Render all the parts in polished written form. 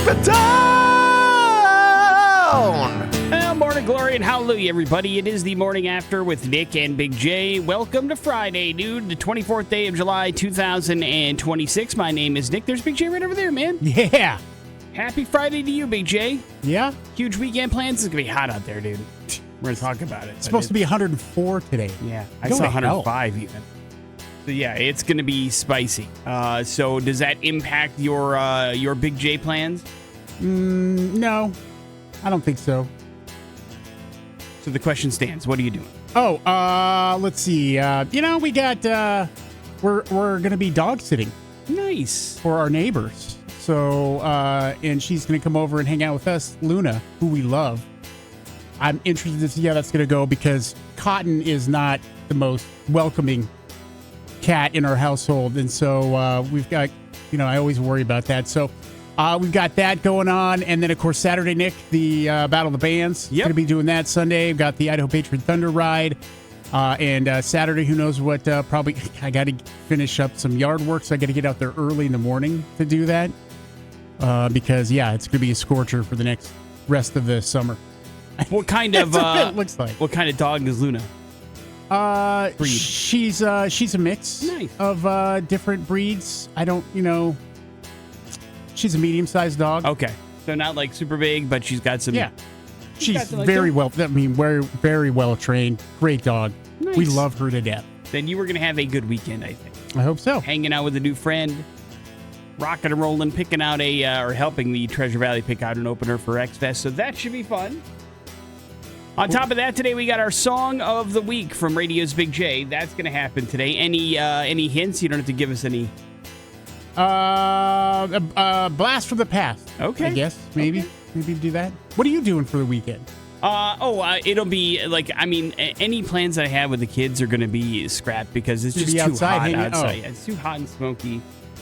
it down! Well, morning glory and hallelujah, everybody. It is the morning after with Nick and Big J. Welcome to Friday, dude, the 24th day of July, 2026. My name is Nick. There's Big J right over there, man. Yeah. Happy Friday to you, Big J. Yeah. Huge weekend plans. It's going to be hot out there, dude. We're going to talk about it. It's supposed to be 104 today. Yeah, I saw 105 even. So, yeah, it's going to be spicy. So, does that impact your Big J plans? No, I don't think so. So, the question stands. What are you doing? Oh, let's see. We got, we're going to be dog sitting. Nice. For our neighbors. So, and she's going to come over and hang out with us, Luna, who we love. I'm interested to see how that's going to go because Cotton is not the most welcoming cat in our household. And so we've got, I always worry about that. So we've got that going on. And then, of course, Saturday, Nick, the Battle of the Bands. Yep. Going to be doing that Sunday. We've got the Idaho Patriot Thunder Ride. And Saturday, who knows what, probably I got to finish up some yard work. So I got to get out there early in the morning to do that. Because, yeah, it's going to be a scorcher for the next rest of the summer. What kind of it looks like? What kind of dog is Luna? Breed. She's a mix of different breeds. I don't, she's a medium-sized dog. Okay, so not like super big, but she's got some. Yeah, she's very well. I mean, very very well trained. Great dog. Nice. We love her to death. Then you were gonna have a good weekend, I think. I hope so. Hanging out with a new friend, rocking and rolling, picking out or helping the Treasure Valley pick out an opener for X Fest. So that should be fun. On top of that, today we got our Song of the Week from Radio's Big J. That's going to happen today. Any hints? You don't have to give us any. Blast from the past. Okay. I guess, maybe. Okay. Maybe do that. What are you doing for the weekend? It'll be any plans that I have with the kids are going to be scrapped because it's just too hot outside. Yeah, it's too hot and smoky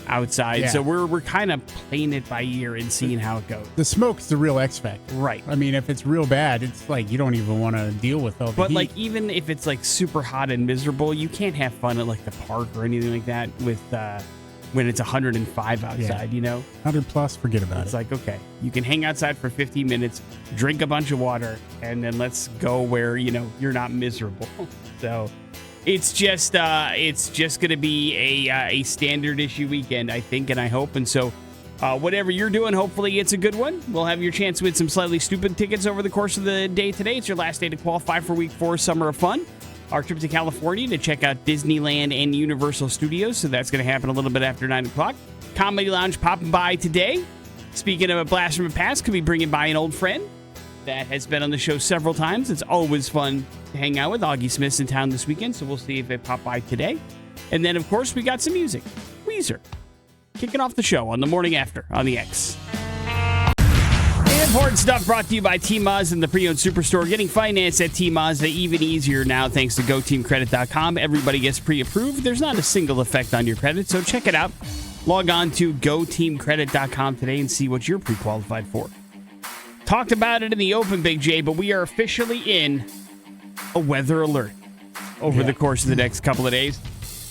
outside. Yeah. So we're kind of playing it by ear and seeing how it goes. The smoke's the real X factor. Right. I mean, if it's real bad, it's like you don't even want to deal with all the But heat. like even if it's like super hot and miserable, you can't have fun at like the park or anything like that with when it's 105 outside, 100 plus, forget about it. It's like, okay, you can hang outside for 15 minutes, drink a bunch of water, and then let's go where, you're not miserable. So it's just going to be a standard issue weekend, I think, and I hope. And so whatever you're doing, hopefully it's a good one. We'll have your chance to win some slightly stupid tickets over the course of the day today. It's your last day to qualify for Week 4 Summer of Fun. Our trip to California to check out Disneyland and Universal Studios. So that's going to happen a little bit after 9 o'clock. Comedy Lounge popping by today. Speaking of a blast from the past, could be bringing by an old friend that has been on the show several times. It's always fun to hang out with. Auggie Smith's in town this weekend, so we'll see if they pop by today. And then, of course, we got some music. Weezer. Kicking off the show on the morning after on the X. Important stuff brought to you by T-Mazda and the Pre-Owned Superstore. Getting financed at T-Mazda even easier now thanks to GoTeamCredit.com. Everybody gets pre-approved. There's not a single effect on your credit, so check it out. Log on to GoTeamCredit.com today and see what you're pre-qualified for. Talked about it in the open, Big J, but we are officially in a weather alert over the course of the next couple of days.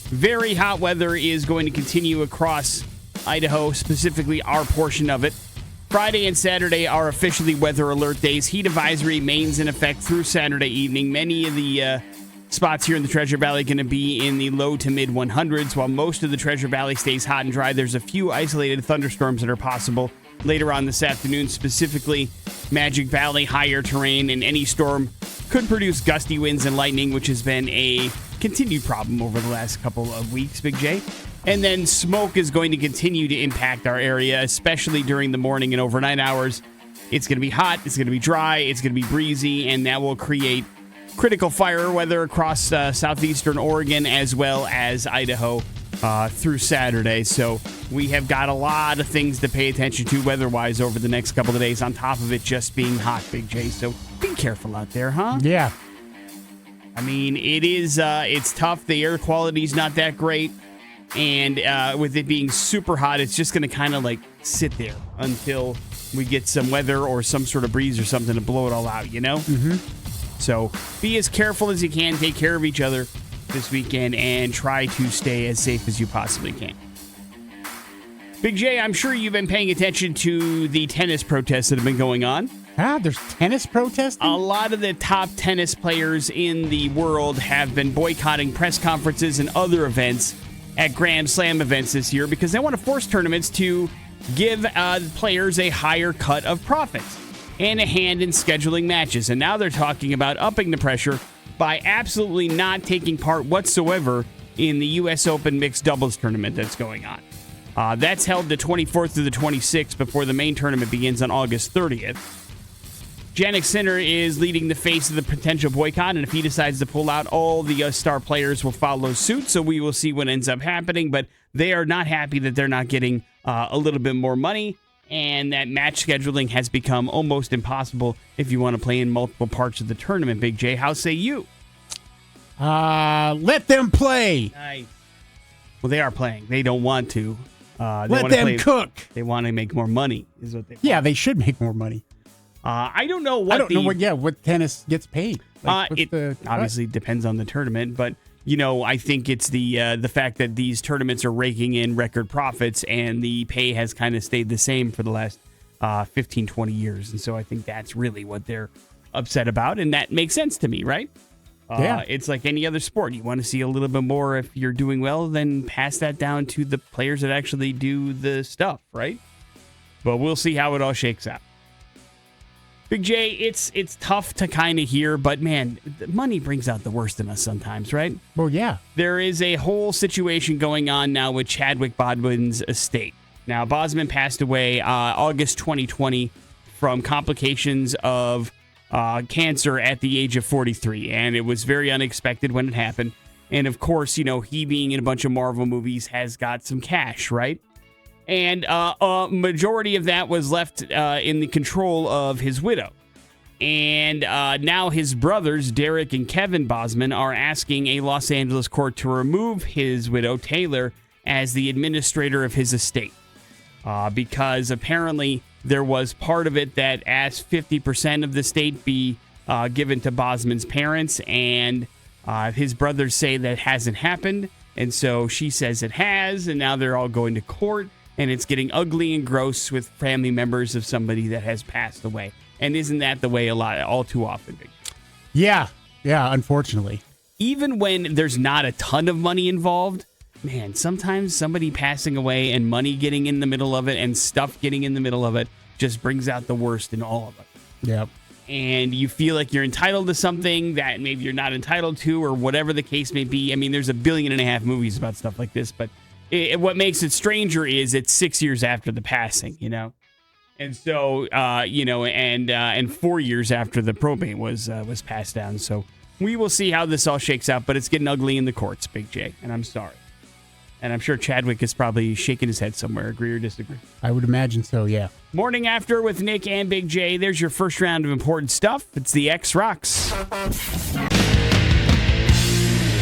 Very hot weather is going to continue across Idaho, specifically our portion of it. Friday and Saturday are officially weather alert days. Heat advisory remains in effect through Saturday evening. Many of the spots here in the Treasure Valley are going to be in the low to mid 100s, while most of the Treasure Valley stays hot and dry. There's a few isolated thunderstorms that are possible later on this afternoon, specifically Magic Valley, higher terrain, and any storm could produce gusty winds and lightning, which has been a continued problem over the last couple of weeks, Big J. And then smoke is going to continue to impact our area, especially during the morning and overnight hours. It's going to be hot, it's going to be dry, it's going to be breezy, and that will create critical fire weather across southeastern Oregon as well as Idaho through Saturday. So we have got a lot of things to pay attention to weather-wise over the next couple of days, on top of it just being hot, Big J. So be careful out there, huh? Yeah. I mean, it's tough. The air quality's not that great. And with it being super hot, it's just going to kind of like sit there until we get some weather or some sort of breeze or something to blow it all out, Mm-hmm. So be as careful as you can. Take care of each other this weekend and try to stay as safe as you possibly can. Big J, I'm sure you've been paying attention to the tennis protests that have been going on. There's tennis protesting? A lot of the top tennis players in the world have been boycotting press conferences and other events at Grand Slam events this year because they want to force tournaments to give players a higher cut of profits and a hand in scheduling matches. And now they're talking about upping the pressure by absolutely not taking part whatsoever in the U.S. Open mixed doubles tournament that's going on. That's held the 24th through the 26th before the main tournament begins on August 30th. Jannik Sinner is leading the face of the potential boycott, and if he decides to pull out, all the star players will follow suit, so we will see what ends up happening, but they are not happy that they're not getting a little bit more money, and that match scheduling has become almost impossible if you want to play in multiple parts of the tournament. Big J, how say you? Let them play. Nice. Well, they are playing. They don't want to. Let them cook. They want to make more money, is what they want. Yeah, they should make more money. I don't know what I don't know what tennis gets paid. It obviously depends on the tournament, but I think it's the fact that these tournaments are raking in record profits and the pay has kind of stayed the same for the last 15, 20 years. And so I think that's really what they're upset about. And that makes sense to me, right? Yeah. It's like any other sport. You want to see a little bit more. If you're doing well, then pass that down to the players that actually do the stuff, right? But we'll see how it all shakes out. Big J, it's tough to kind of hear, but man, money brings out the worst in us sometimes, right? Well, yeah. There is a whole situation going on now with Chadwick Bodman's estate. Now, Bosman passed away August 2020 from complications of cancer at the age of 43, and it was very unexpected when it happened. And of course, he being in a bunch of Marvel movies has got some cash, right? And a majority of that was left in the control of his widow. And now his brothers, Derek and Kevin Bosman, are asking a Los Angeles court to remove his widow, Taylor, as the administrator of his estate. Because apparently there was part of it that asked 50% of the estate be given to Bosman's parents. And his brothers say that hasn't happened. And so she says it has. And now they're all going to court. And it's getting ugly and gross with family members of somebody that has passed away. And isn't that the way all too often? Yeah, unfortunately. Even when there's not a ton of money involved, man, sometimes somebody passing away and money getting in the middle of it and stuff getting in the middle of it just brings out the worst in all of it. Yep. And you feel like you're entitled to something that maybe you're not entitled to, or whatever the case may be. I mean, there's 1.5 billion movies about stuff like this, but what makes it stranger is it's 6 years after the passing, and so and 4 years after the probate was passed down. So we will see how this all shakes out, but it's getting ugly in the courts, Big J, and I'm sorry. And I'm sure Chadwick is probably shaking his head somewhere. Agree or disagree? I would imagine so, yeah. Morning After with Nick and Big J. There's your first round of important stuff. It's the X Rocks.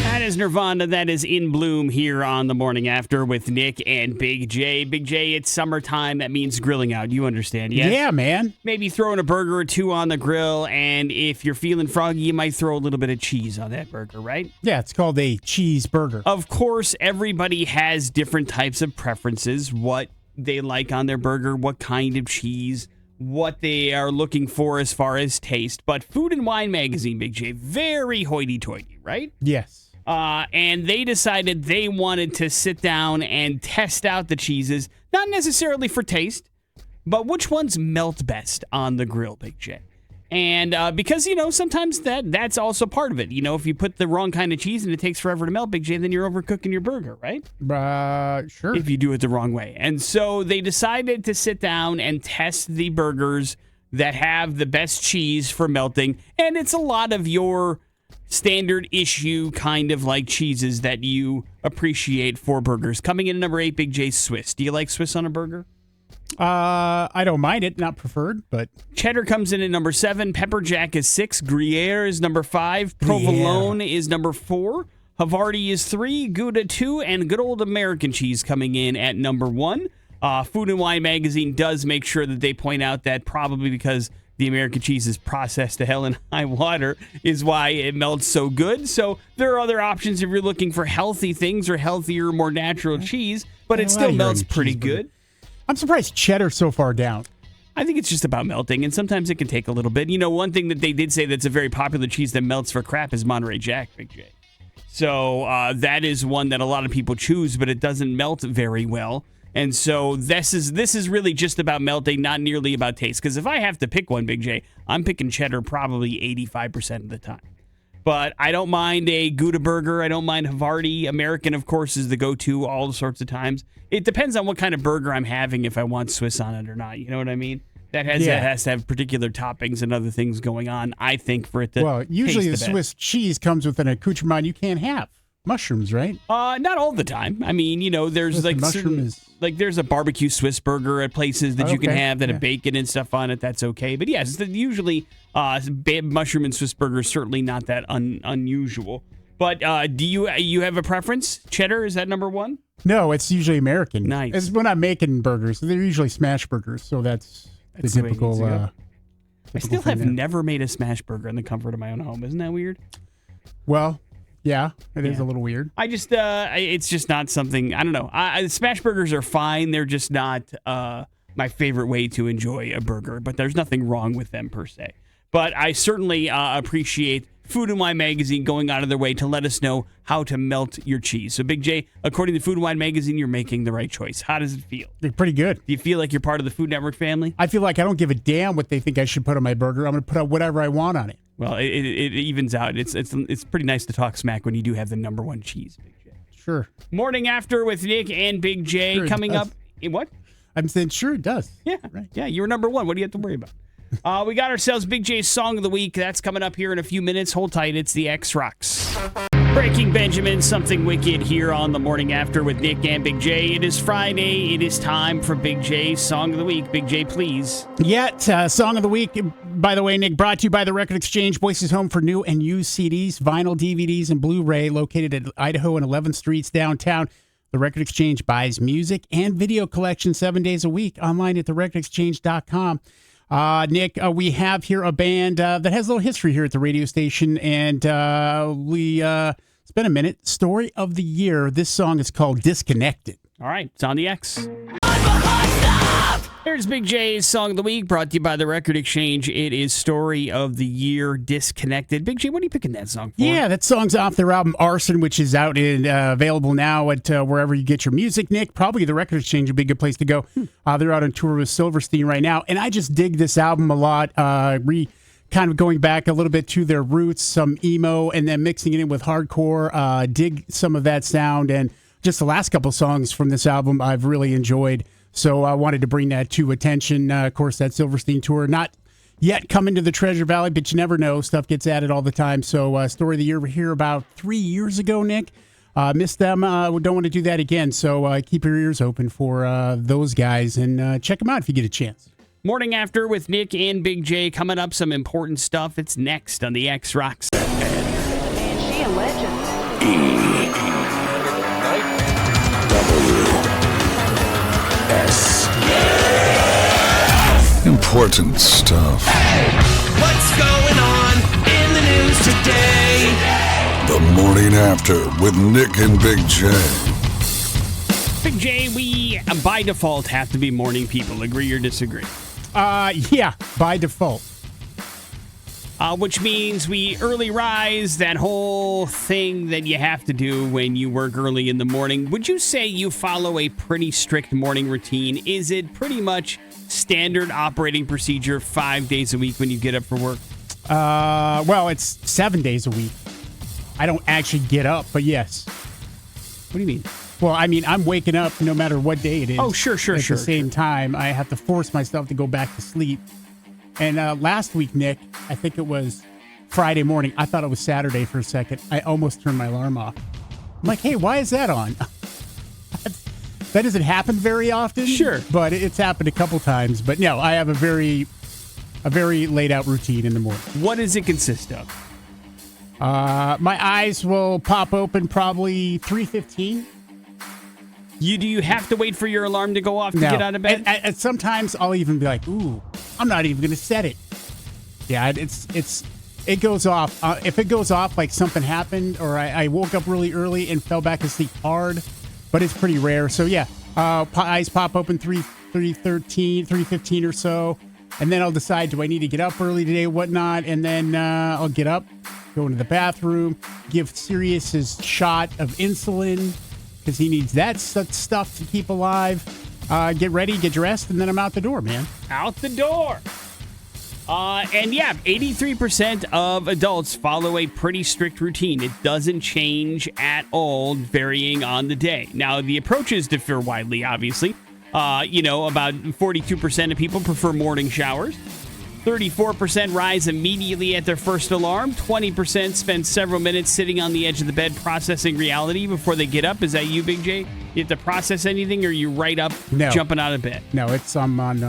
That is Nirvana. That is In Bloom here on the Morning After with Nick and Big J. Big J, it's summertime. That means grilling out. You understand, yes? Yeah, man. Maybe throwing a burger or two on the grill, and if you're feeling froggy, you might throw a little bit of cheese on that burger, right? Yeah, it's called a cheeseburger. Of course, everybody has different types of preferences, what they like on their burger, what kind of cheese, what they are looking for as far as taste. But Food and Wine magazine, Big J, very hoity-toity, right? Yes. And they decided they wanted to sit down and test out the cheeses, not necessarily for taste, but which ones melt best on the grill, Big J. And because, sometimes that's also part of it. If you put the wrong kind of cheese and it takes forever to melt, Big J, then you're overcooking your burger, right? Sure. If you do it the wrong way. And so they decided to sit down and test the burgers that have the best cheese for melting. And it's a lot of your standard issue kind of like cheeses that you appreciate for burgers. Coming in at number 8, Big J, Swiss. Do you like Swiss on a burger? I don't mind it, not preferred, but cheddar comes in at number 7, pepper jack is 6, Gruyere is number 5, provolone is number 4, Havarti is 3, Gouda 2, and good old American cheese coming in at number 1. Food and Wine magazine does make sure that they point out that probably because the American cheese is processed to hell in high water is why it melts so good. So there are other options if you're looking for healthy things or healthier, more natural cheese, but it still melts pretty good. I'm surprised cheddar's so far down. I think it's just about melting, and sometimes it can take a little bit. You know, one thing that they did say that's a very popular cheese that melts for crap is Monterey Jack, Big J. So that is one that a lot of people choose, but it doesn't melt very well. And so this is really just about melting, not nearly about taste. Because if I have to pick one, Big J, I'm picking cheddar probably 85% of the time. But I don't mind a Gouda burger. I don't mind Havarti. American, of course, is the go-to all sorts of times. It depends on what kind of burger I'm having if I want Swiss on it or not. You know what I mean? That has to have particular toppings and other things going on, I think, for it to Well, usually taste the Swiss cheese comes with an accoutrement you can't have. Mushrooms, right? Not all the time. I mean, you know, there's like there's a barbecue Swiss burger at places that you can have that have bacon and stuff on it. That's okay. But yes, usually mushroom and Swiss burger is certainly not that unusual. But do you have a preference? Cheddar, is that number one? No, it's usually American. Nice. It's when I'm making burgers. They're usually smash burgers, so that's the typical. I still have never made a smash burger in the comfort of my own home. Isn't that weird? Well, yeah, it is a little weird. I just, it's just not something, I don't know. Smash burgers are fine. They're just not my favorite way to enjoy a burger, but there's nothing wrong with them per se. But I certainly appreciate Food and Wine Magazine going out of their way to let us know how to melt your cheese. So, Big J, according to Food and Wine Magazine, you're making the right choice. How does it feel? Pretty good. Do you feel like you're part of the Food Network family? I feel like I don't give a damn what they think I should put on my burger. I'm going to put out whatever I want on it. Well, it evens out. It's pretty nice to talk smack when you do have the number one cheese, Big J. Sure. Morning After with Nick and Big J Sure coming up. What? I'm saying sure it does. Yeah, right. Yeah, you're number one. What do you have to worry about? We got ourselves Big J's Song of the Week. That's coming up here in a few minutes. Hold tight. It's the X Rocks. Breaking Benjamin, something wicked here on the Morning After with Nick and Big J. It is Friday. It is time for Big J's Song of the Week. Big J, please. Song of the Week, by the way, Nick, brought to you by the Record Exchange, Voices Home for new and used CDs, vinyl, DVDs, and Blu-ray, located at Idaho and 11th Streets downtown. The Record Exchange buys music and video collections 7 days a week online at therecordexchange.com. Nick, we have here a band that has a little history here at the radio station, and it's been a minute. Story of the year. This song is called Disconnected. All right, it's on the X. Here's Big J's Song of the Week, brought to you by the Record Exchange. It is Story of the Year, Disconnected. Big J, what are you picking that song for? Yeah, that song's off their album Arson, which is out and available now at wherever you get your music, Nick. Probably the Record Exchange would be a good place to go. They're out on tour with Silverstein right now, and I just dig this album a lot. Kind of going back a little bit to their roots, some emo, and then mixing it in with hardcore. Dig some of that sound, and just the last couple songs from this album I've really enjoyed. So I wanted to bring that to attention. Of course, that Silverstein tour, not yet coming to the Treasure Valley, but you never know. Stuff gets added all the time. So Story of the Year, we're here about 3 years ago, Nick. Missed them. We don't want to do that again. So keep your ears open for those guys and check them out if you get a chance. Morning After with Nick and Big J. Coming up, some important stuff. It's next on the X Rocks. Man, she a legend. Important stuff. What's going on in the news today? The Morning After with Nick and Big J. Big J, we by default have to be morning people. Agree or disagree? Yeah, by default. Which means we early rise, that whole thing that you have to do when you work early in the morning. Would you say you follow a pretty strict morning routine? Is it pretty much standard operating procedure 5 days a week when you get up for work? Well, it's 7 days a week. I don't actually get up, but yes. What do you mean? Well, I mean, I'm waking up no matter what day it is. Oh, sure. At the same time, I have to force myself to go back to sleep. And last week, Nick, I think it was Friday morning. I thought it was Saturday for a second. I almost turned my alarm off. I'm like, hey, why is that on? That doesn't happen very often. Sure. But it's happened a couple times. But no, I have a very laid out routine in the morning. What does it consist of? My eyes will pop open probably 3:15. Do you have to wait for your alarm to go off to get out of bed? And sometimes I'll even be like, ooh, I'm not even going to set it. Yeah, it goes off. If it goes off like something happened or I woke up really early and fell back asleep hard, but it's pretty rare. So yeah, eyes pop open 3:15 3:15 or so. And then I'll decide, do I need to get up early today, whatnot? And then I'll get up, go into the bathroom, give Sirius his shot of insulin because he needs that stuff to keep alive. Get ready, get dressed, and then I'm out the door, man. Out the door. And yeah, 83% of adults follow a pretty strict routine. It doesn't change at all, varying on the day. Now, the approaches differ widely, obviously. About 42% of people prefer morning showers. 34% rise immediately at their first alarm. 20% spend several minutes sitting on the edge of the bed processing reality before they get up. Is that you, Big J? You have to process anything, or are you right up jumping out of bed? No, I'm on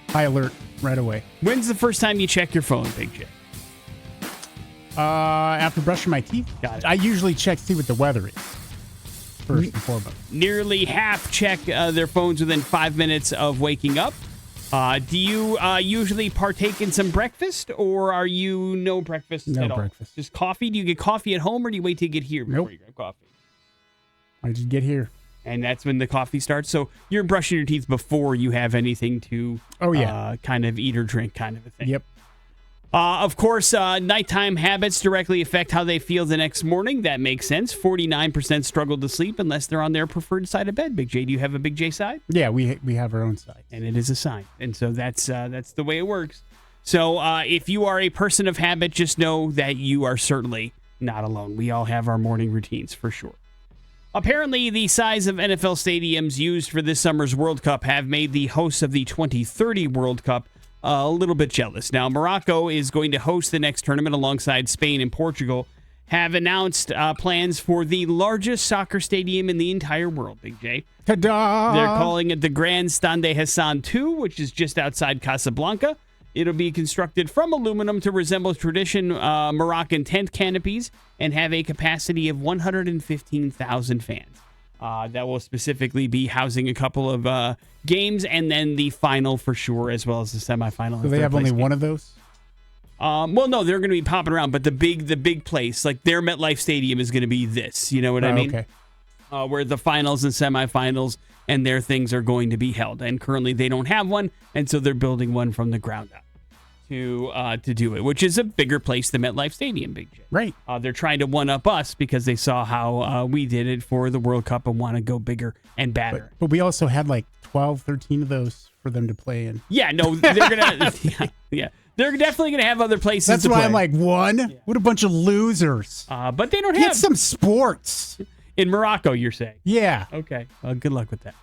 high alert right away. When's the first time you check your phone, Big J? After brushing my teeth. Got it. I usually check to see what the weather is, first and foremost. Nearly half check their phones within 5 minutes of waking up. Do you usually partake in some breakfast, or are you no breakfast at all? No breakfast. Just coffee? Do you get coffee at home, or do you wait till you get here before you grab coffee? I just get here. And that's when the coffee starts? So you're brushing your teeth before you have anything to kind of eat or drink kind of a thing. Yep. Of course, nighttime habits directly affect how they feel the next morning. That makes sense. 49% struggle to sleep unless they're on their preferred side of bed. Big J, do you have a Big J side? Yeah, we have our own side. And it is a sign. And so that's the way it works. So if you are a person of habit, just know that you are certainly not alone. We all have our morning routines for sure. Apparently, the size of NFL stadiums used for this summer's World Cup have made the hosts of the 2030 World Cup a little bit jealous. Now, Morocco is going to host the next tournament alongside Spain and Portugal, have announced plans for the largest soccer stadium in the entire world, Big J. Ta-da! They're calling it the Grand Stade Hassan II, which is just outside Casablanca. It'll be constructed from aluminum to resemble traditional Moroccan tent canopies and have a capacity of 115,000 fans. That will specifically be housing a couple of games and then the final for sure, as well as the semifinal. Do they have only one of those? Well, no, they're going to be popping around, but the big place, like their MetLife Stadium, is going to be this. You know what I mean? Okay. Where the finals and semifinals and their things are going to be held. And currently they don't have one, and so they're building one from the ground up to do it, which is a bigger place than MetLife Stadium, Big J. Right. They're trying to one-up us because they saw how we did it for the World Cup and want to go bigger and badder. But we also had like 12, 13 of those for them to play in. Yeah, no, they're going to... yeah. They're definitely going to have other places That's to why play. I'm like, one? Yeah. What a bunch of losers. But they don't Get have... some sports. In Morocco, you're saying? Yeah. Okay. Well, good luck with that.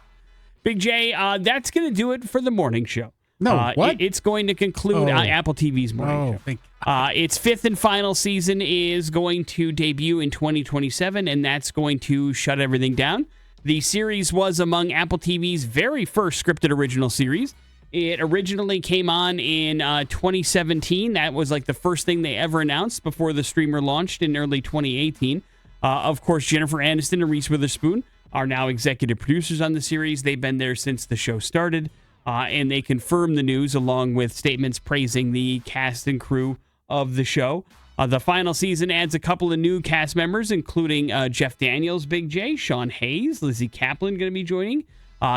Big J, that's going to do it for the morning show. No, what? It's going to conclude Apple TV's morning show. Its fifth and final season is going to debut in 2027, and that's going to shut everything down. The series was among Apple TV's very first scripted original series. It originally came on in 2017. That was like the first thing they ever announced before the streamer launched in early 2018. Of course, Jennifer Aniston and Reese Witherspoon are now executive producers on the series. They've been there since the show started. And they confirmed the news along with statements praising the cast and crew of the show. The final season adds a couple of new cast members, including Jeff Daniels, Big J, Sean Hayes, Lizzie Kaplan going to be joining.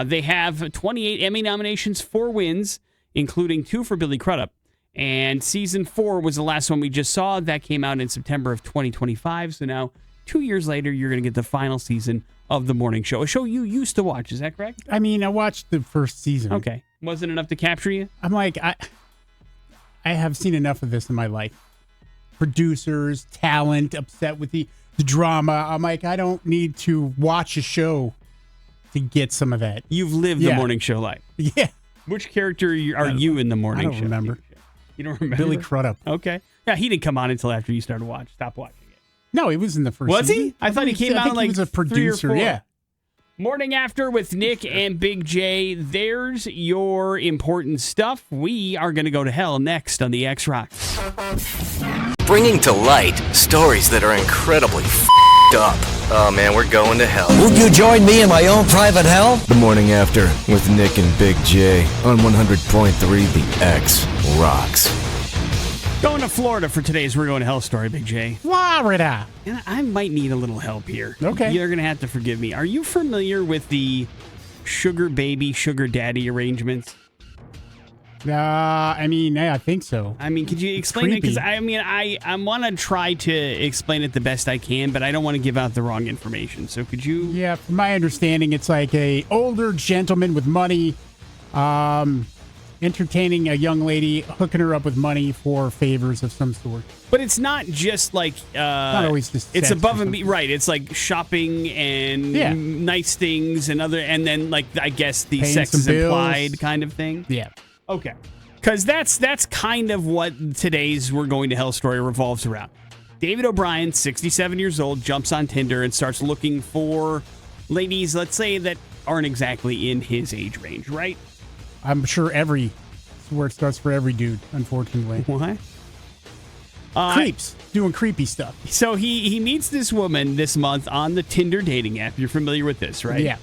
They have 28 Emmy nominations, 4 wins, including 2 for Billy Crudup. And season 4 was the last one we just saw. That came out in September of 2025. So now, 2 years later, you're going to get the final season of the morning show, a show you used to watch. Is that correct? I mean, I watched the first season. Okay. Wasn't enough to capture you? I'm like, I have seen enough of this in my life. Producers, talent, upset with the drama. I'm like, I don't need to watch a show to get some of that. You've lived the morning show life. Yeah. Which character are you in the morning show? I don't remember. You don't remember? Billy Crudup. Okay. Yeah, he didn't come on until after you started stop watching it. No, he was in the first season. Was he? I thought he came out like he was a producer. 3 or 4. Yeah. Morning After with Nick and Big J. There's your important stuff. We are going to go to hell next on the X Rocks. Bringing to light stories that are incredibly f***ed up. Oh man, we're going to hell. Would you join me in my own private hell? The Morning After with Nick and Big J on 100.3 The X Rocks. Going to Florida for today's We're Going to Hell story, Big J. Florida. And I might need a little help here. Okay. You're going to have to forgive me. Are you familiar with the sugar baby, sugar daddy arrangements? I think so. I mean, could you explain it? Because I want to try to explain it the best I can, but I don't want to give out the wrong information. So could you? Yeah, from my understanding, it's like a older gentleman with money, entertaining a young lady, hooking her up with money for favors of some sort. But it's not just like not always just it's sex above or and beyond, right? It's like shopping and nice things and then like I guess the Paying sex some is bills. implied kind of thing. Yeah. Okay. Because that's kind of what today's We're Going to Hell story revolves around. David O'Brien, 67 years old, jumps on Tinder and starts looking for ladies, let's say, that aren't exactly in his age range, right? I'm sure it's where it starts for every dude, unfortunately. What? Creeps. Doing creepy stuff. So he meets this woman this month on the Tinder dating app. You're familiar with this, right? Yeah.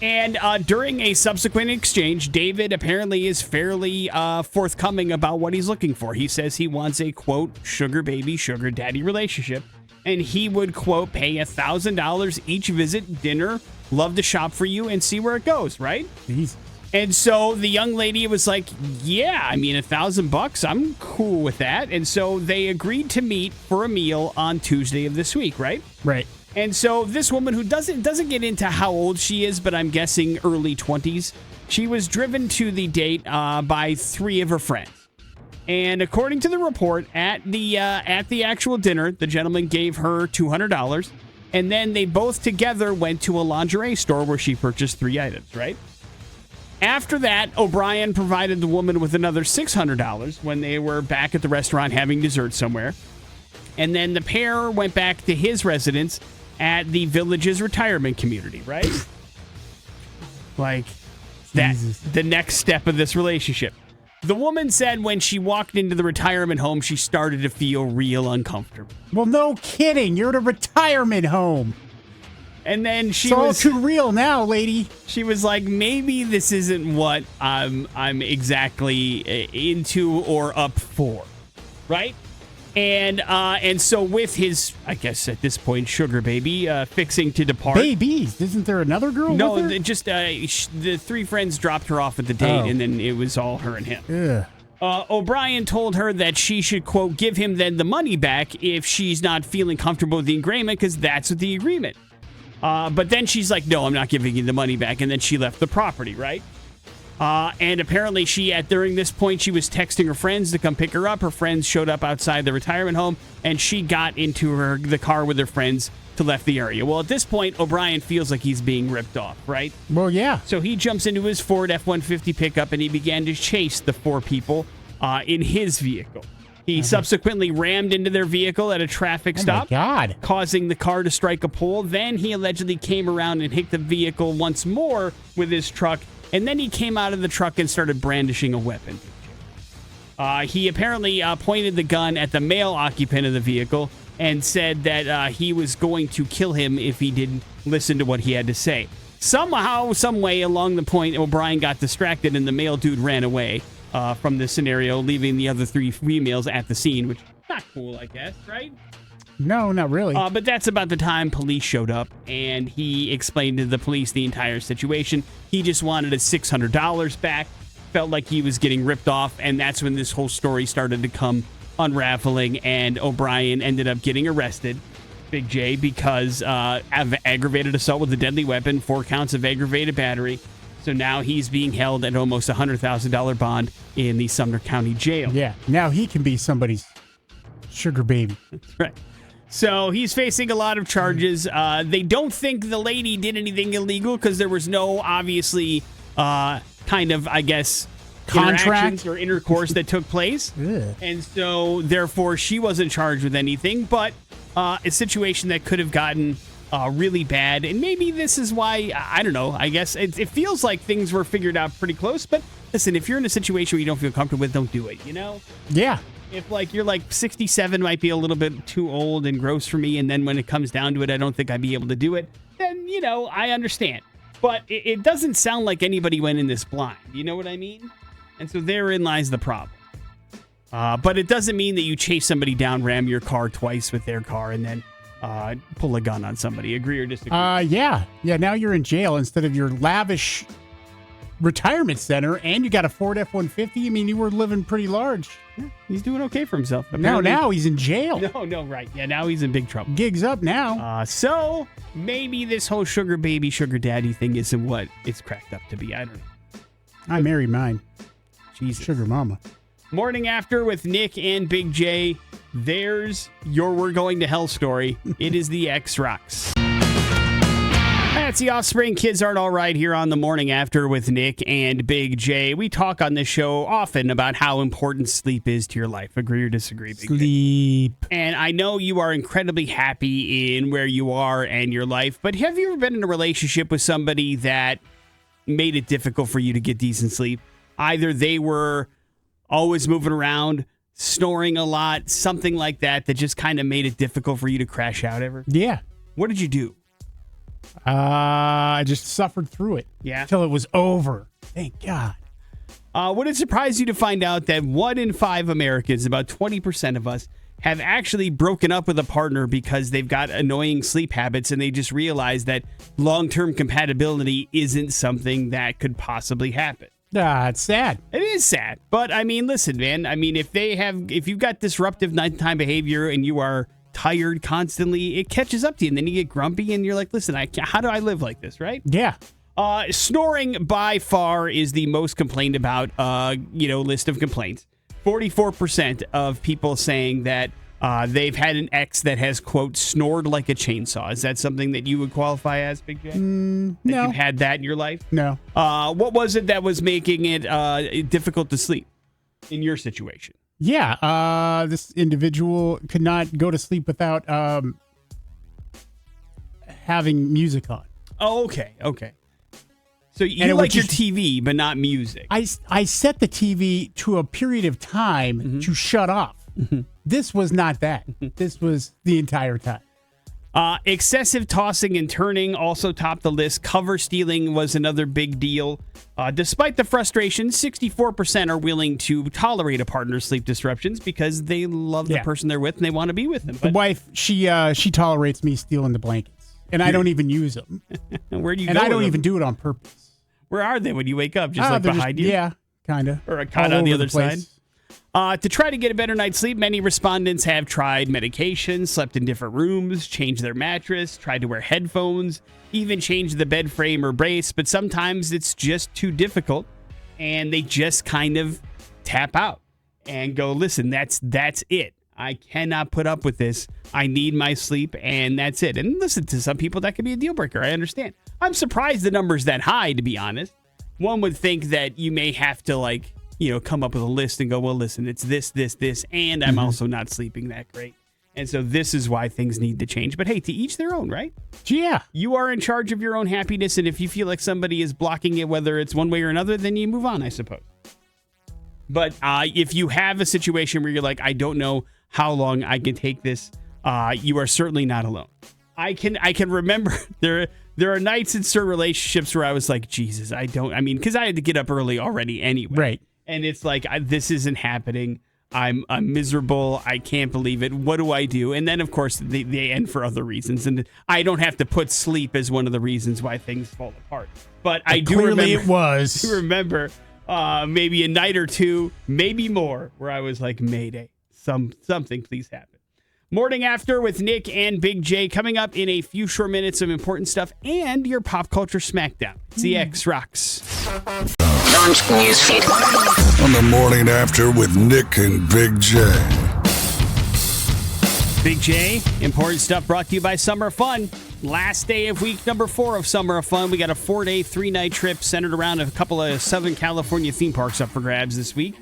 And during a subsequent exchange, David apparently is fairly forthcoming about what he's looking for. He says he wants a, quote, sugar baby, sugar daddy relationship. And he would, quote, pay $1,000 each visit, dinner, love to shop for you, and see where it goes, right? Jesus. And so the young lady was like, yeah, I mean, $1,000, I'm cool with that. And so they agreed to meet for a meal on Tuesday of this week, right? Right. And so this woman, who doesn't get into how old she is, but I'm guessing early 20s, she was driven to the date by three of her friends. And according to the report, at the actual dinner, the gentleman gave her $200, and then they both together went to a lingerie store where she purchased 3 items, right? After that, O'Brien provided the woman with another $600 when they were back at the restaurant having dessert somewhere. And then the pair went back to his residence at the village's retirement community, right? Like, that's the next step of this relationship. The woman said when she walked into the retirement home, she started to feel real uncomfortable. Well, no kidding. You're at a retirement home. And then it's all too real now, lady. She was like, maybe this isn't what I'm exactly into or up for, right? And so with his, I guess at this point, sugar baby fixing to depart. Babies? Isn't there another girl? No, with her? just the three friends dropped her off at the date, and then it was all her and him. Yeah. O'Brien told her that she should, quote, give him then the money back if she's not feeling comfortable with the agreement, because that's what the agreement. But then she's like, no, I'm not giving you the money back. And then she left the property, right? And apparently during this point, she was texting her friends to come pick her up. Her friends showed up outside the retirement home, and she got into the car with her friends to left the area. Well, at this point, O'Brien feels like he's being ripped off, right? Well, yeah. So he jumps into his Ford F-150 pickup, and he began to chase the 4 people in his vehicle. He subsequently rammed into their vehicle at a traffic stop, causing the car to strike a pole. Then he allegedly came around and hit the vehicle once more with his truck, and then he came out of the truck and started brandishing a weapon. He apparently pointed the gun at the male occupant of the vehicle and said that he was going to kill him if he didn't listen to what he had to say. Somehow, some way along the point, O'Brien got distracted and the male dude ran away from this scenario, leaving the other 3 females at the scene, which is not cool, I guess, right? No, not really. But that's about the time police showed up, and he explained to the police the entire situation. He just wanted his $600 back, felt like he was getting ripped off, and that's when this whole story started to come unraveling, and O'Brien ended up getting arrested, Big J, because of aggravated assault with a deadly weapon, 4 counts of aggravated battery. So now he's being held at almost $100,000 bond in the Sumner County Jail. Yeah, now he can be somebody's sugar baby. That's right. So he's facing a lot of charges. They don't think the lady did anything illegal because there was no, obviously, kind of, I guess, contract or intercourse that took place. Yeah. And so, therefore, she wasn't charged with anything, but a situation that could have gotten really bad. And maybe this is why, I don't know, I guess it feels like things were figured out pretty close. But listen, if you're in a situation where you don't feel comfortable with, don't do it, you know? Yeah. If, like, you're like 67 might be a little bit too old and gross for me, and then when it comes down to it, I don't think I'd be able to do it, then, you know, I understand. But it doesn't sound like anybody went in this blind. You know what I mean? And so therein lies the problem. But it doesn't mean that you chase somebody down, ram your car twice with their car, and then pull a gun on somebody. Agree or disagree? Yeah. Now you're in jail instead of your lavish retirement center, and you got a Ford F-150. I mean, you were living pretty large. Yeah, he's doing okay for himself. Now he's in jail. No, right. Yeah, now he's in big trouble. Gigs up now. So maybe this whole sugar baby, sugar daddy thing isn't what it's cracked up to be. I don't know. I married mine. Jesus. Sugar mama. Morning After with Nick and Big J. There's your We're Going to Hell story. It is the X-Rocks. That's the Offspring. Kids Aren't All Right here on the Morning After with Nick and Big J. We talk on this show often about how important sleep is to your life. Agree or disagree, Big Sleep. J? And I know you are incredibly happy in where you are and your life, but have you ever been in a relationship with somebody that made it difficult for you to get decent sleep? Either they were always moving around, snoring a lot, something like that just kind of made it difficult for you to crash out ever? Yeah. What did you do? I just suffered through it. Yeah. Until it was over. Thank God. Would it surprise you to find out that 1 in 5 Americans, about 20% of us, have actually broken up with a partner because they've got annoying sleep habits and they just realize that long-term compatibility isn't something that could possibly happen? It's sad. It is sad. But I mean, listen, man. I mean, if you've got disruptive nighttime behavior and you are tired constantly, it catches up to you, and then you get grumpy, and you're like, listen, how do I live like this, right? Yeah. Snoring by far is the most complained about, list of complaints. 44% of people saying that they've had an ex that has, quote, snored like a chainsaw. Is that something that you would qualify as, Big J? No. You've had that in your life? No. What was it that was making it difficult to sleep in your situation? Yeah, this individual could not go to sleep without having music on. Oh, okay. So you like your TV, but not music. I set the TV to a period of time to shut off. This was not that. This was the entire time. Excessive tossing and turning also topped the list. Cover stealing was another big deal. Despite the frustration, 64% are willing to tolerate a partner's sleep disruptions because they love the person they're with and they want to be with them. The wife, she tolerates me stealing the blankets, and I don't even use them. Where do you? And go I don't with even them? do it on purpose. Where are they when you wake up? Just like behind you? Yeah, kind of. Or a cot on the other side? To try to get a better night's sleep, many respondents have tried medication, slept in different rooms, changed their mattress, tried to wear headphones, even changed the bed frame or brace, but sometimes it's just too difficult and they just kind of tap out and go, listen, that's it. I cannot put up with this. I need my sleep, and that's it. And listen, to some people, that could be a deal breaker. I understand. I'm surprised the number's that high, to be honest. One would think that you may have to, come up with a list and go, well, listen, it's this, and I'm also not sleeping that great. And so this is why things need to change. But hey, to each their own, right? Yeah. You are in charge of your own happiness, and if you feel like somebody is blocking it, whether it's one way or another, then you move on, I suppose. But if you have a situation where you're like, I don't know how long I can take this, you are certainly not alone. I can remember there are nights in certain relationships where I was like, Jesus, because I had to get up early already anyway. Right. And it's like, this isn't happening. I'm miserable. I can't believe it. What do I do? And then, of course, they end for other reasons. And I don't have to put sleep as one of the reasons why things fall apart. But I do remember. Clearly it was. I remember maybe a night or two, maybe more, where I was like, Mayday. Something please happen. Morning After with Nick and Big J coming up in a few short minutes of important stuff and your pop culture smackdown. It's the X-Rocks. On the Morning After with Nick and Big J. Big J, important stuff brought to you by Summer of Fun. Last day of week number 4 of Summer of Fun. We got a 4-day, 3-night trip centered around a couple of Southern California theme parks up for grabs this week.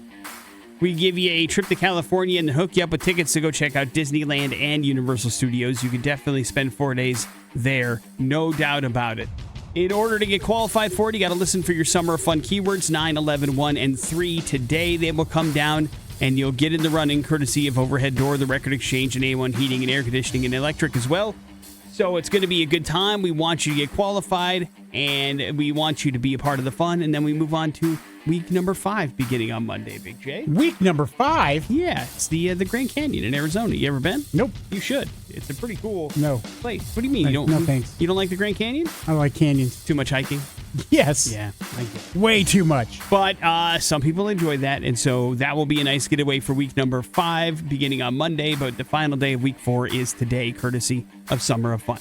We give you a trip to California and hook you up with tickets to go check out Disneyland and Universal Studios. You can definitely spend 4 days there, no doubt about it. In order to get qualified for it, you got to listen for your Summer of Fun keywords, 9, 11, 1, and 3 today. They will come down, and you'll get in the running courtesy of Overhead Door, The Record Exchange, and A1 Heating and Air Conditioning and Electric as well. So it's going to be a good time. We want you to get qualified, and we want you to be a part of the fun. And then we move on to week number 5 beginning on Monday, Big J. Week number 5? Yeah, it's the Grand Canyon in Arizona. You ever been? Nope. You should. It's a pretty cool No. place. What do you mean? No, thanks. You don't like the Grand Canyon? I like canyons. Too much hiking? Yes. Yeah, I get it. Way too much. But some people enjoy that, and so that will be a nice getaway for week number 5 beginning on Monday, but the final day of week 4 is today, courtesy of Summer of Fun.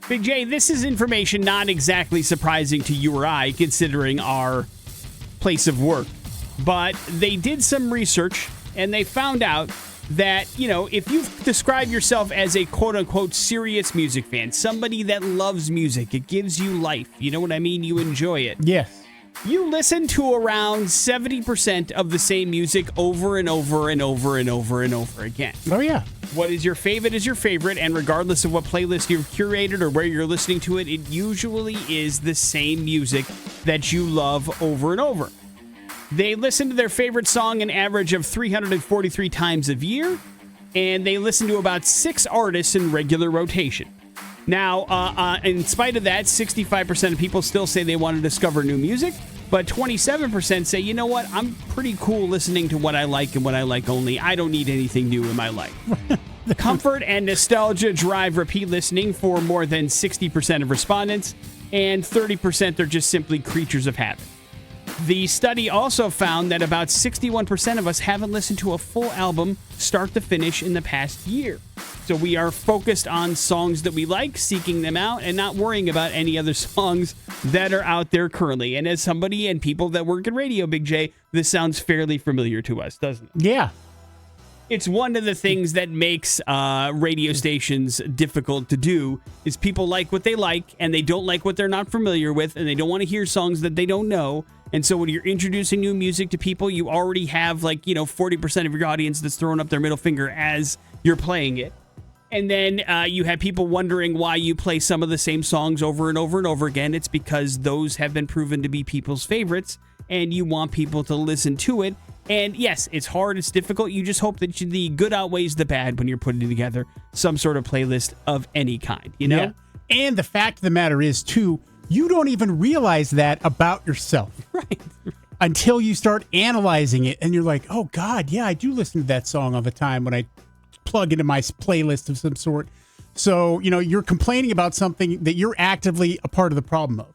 Big J, this is information not exactly surprising to you or I, considering our place of work. But they did some research, and they found out that, if you describe yourself as a quote-unquote serious music fan, somebody that loves music, it gives you life. You know what I mean? You enjoy it. Yes. You listen to around 70% of the same music over and over and over and over and over again. Oh, yeah. What is your favorite, and regardless of what playlist you've curated or where you're listening to it, it usually is the same music that you love over and over. They listen to their favorite song an average of 343 times a year, and they listen to about 6 artists in regular rotation. Now, in spite of that, 65% of people still say they want to discover new music, but 27% say, you know what, I'm pretty cool listening to what I like and what I like only. I don't need anything new in my life. Comfort and nostalgia drive repeat listening for more than 60% of respondents, and 30% are just simply creatures of habit. The study also found that about 61% of us haven't listened to a full album start to finish in the past year. So we are focused on songs that we like, seeking them out, and not worrying about any other songs that are out there currently. And as somebody and people that work in radio, Big J, this sounds fairly familiar to us, doesn't it? Yeah. It's one of the things that makes radio stations difficult to do is people like what they like, and they don't like what they're not familiar with, and they don't want to hear songs that they don't know. And so when you're introducing new music to people, you already have 40% of your audience that's throwing up their middle finger as you're playing it. And then you have people wondering why you play some of the same songs over and over and over again. It's because those have been proven to be people's favorites, and you want people to listen to it. And yes, it's hard, it's difficult. You just hope that the good outweighs the bad when you're putting together some sort of playlist of any kind, Yeah. And the fact of the matter is, too, you don't even realize that about yourself. Right. Until you start analyzing it, and you're like, oh, God, yeah, I do listen to that song all the time when I plug into my playlist of some sort. So, you're complaining about something that you're actively a part of the problem of,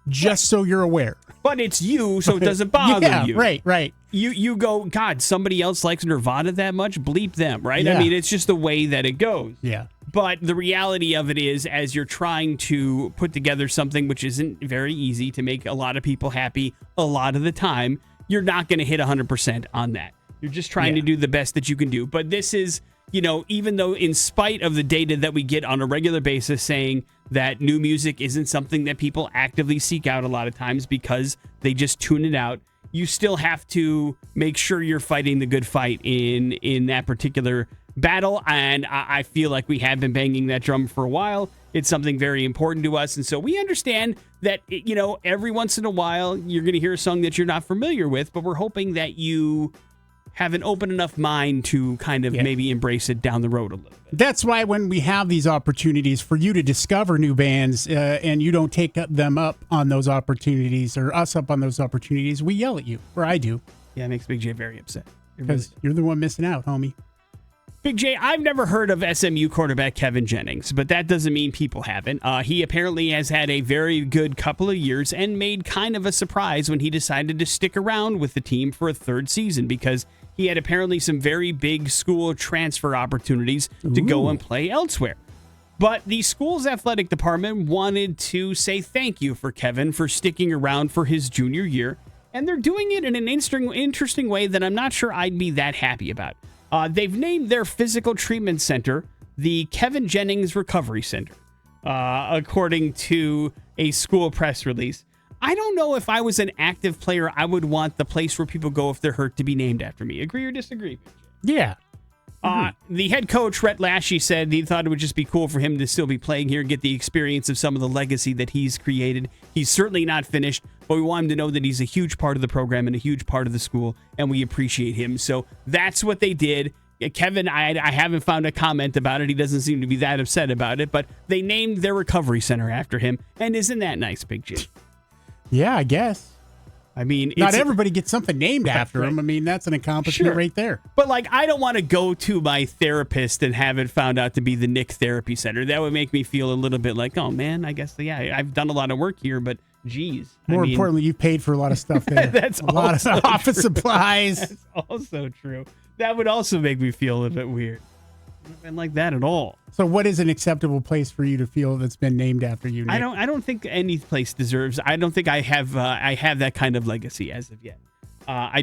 just so you're aware. But it's you, so it doesn't bother you. Right. You go, God, somebody else likes Nirvana that much? Bleep them, right? Yeah. I mean, it's just the way that it goes. Yeah. But the reality of it is, as you're trying to put together something which isn't very easy to make a lot of people happy a lot of the time, you're not going to hit 100% on that. You're just trying to do the best that you can do. But this is, even though in spite of the data that we get on a regular basis saying that new music isn't something that people actively seek out a lot of times because they just tune it out, you still have to make sure you're fighting the good fight in that particular battle. And I feel like we have been banging that drum for a while. It's something very important to us. And so we understand that, every once in a while you're going to hear a song that you're not familiar with, but we're hoping that you have an open enough mind to kind of maybe embrace it down the road a little bit. That's why when we have these opportunities for you to discover new bands and you don't take them up on those opportunities or us up on those opportunities, we yell at you, or I do. Yeah, it makes Big J very upset. Because you're the one missing out, homie. Big J, I've never heard of SMU quarterback Kevin Jennings, but that doesn't mean people haven't. He apparently has had a very good couple of years and made kind of a surprise when he decided to stick around with the team for a third season because he had apparently some very big school transfer opportunities to go and play elsewhere. But the school's athletic department wanted to say thank you for Kevin for sticking around for his junior year, and they're doing it in an interesting way that I'm not sure I'd be that happy about. They've named their physical treatment center the Kevin Jennings Recovery Center, according to a school press release. I don't know if I was an active player, I would want the place where people go if they're hurt to be named after me. Agree or disagree? Yeah. The head coach, Rhett Lashey, said he thought it would just be cool for him to still be playing here and get the experience of some of the legacy that he's created. He's certainly not finished, but we want him to know that he's a huge part of the program and a huge part of the school, and we appreciate him. So that's what they did. Kevin, I haven't found a comment about it. He doesn't seem to be that upset about it, but they named their recovery center after him. And isn't that nice, Big J? Yeah, I guess. I mean, not everybody gets something named after them. I mean, that's an accomplishment right there. But like, I don't want to go to my therapist and have it found out to be the Nick Therapy Center. That would make me feel a little bit like, oh man, I guess I've done a lot of work here, but geez. More importantly, you've paid for a lot of stuff there. That's a lot of office supplies. That's also true. That would also make me feel a little bit weird. I don't like that at all. So what is an acceptable place for you to feel that's been named after you, Nick? I don't think any place deserves. I don't think I have that kind of legacy as of yet. I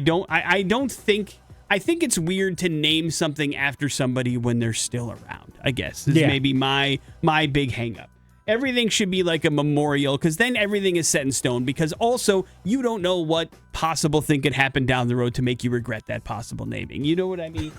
think it's weird to name something after somebody when they're still around, I guess. Is maybe my big hang up. Everything should be like a memorial, because then everything is set in stone, because also you don't know what possible thing could happen down the road to make you regret that possible naming. You know what I mean?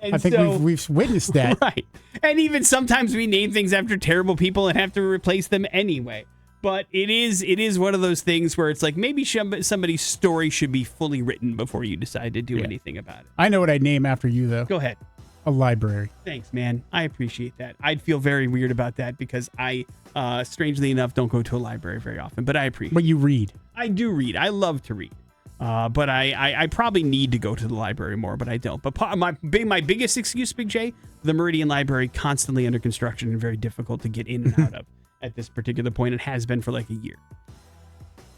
And I think we've witnessed that. Right. And even sometimes we name things after terrible people and have to replace them anyway. But it is one of those things where it's like maybe somebody's story should be fully written before you decide to do anything about it. I know what I'd name after you, though. Go ahead. A library. Thanks, man. I appreciate that. I'd feel very weird about that because I, strangely enough, don't go to a library very often, but I appreciate it. But you read. I do read. I love to read. But I probably need to go to the library more, but I don't. But my biggest excuse, Big J, the Meridian Library, constantly under construction and very difficult to get in and out of at this particular point. It has been for like a year.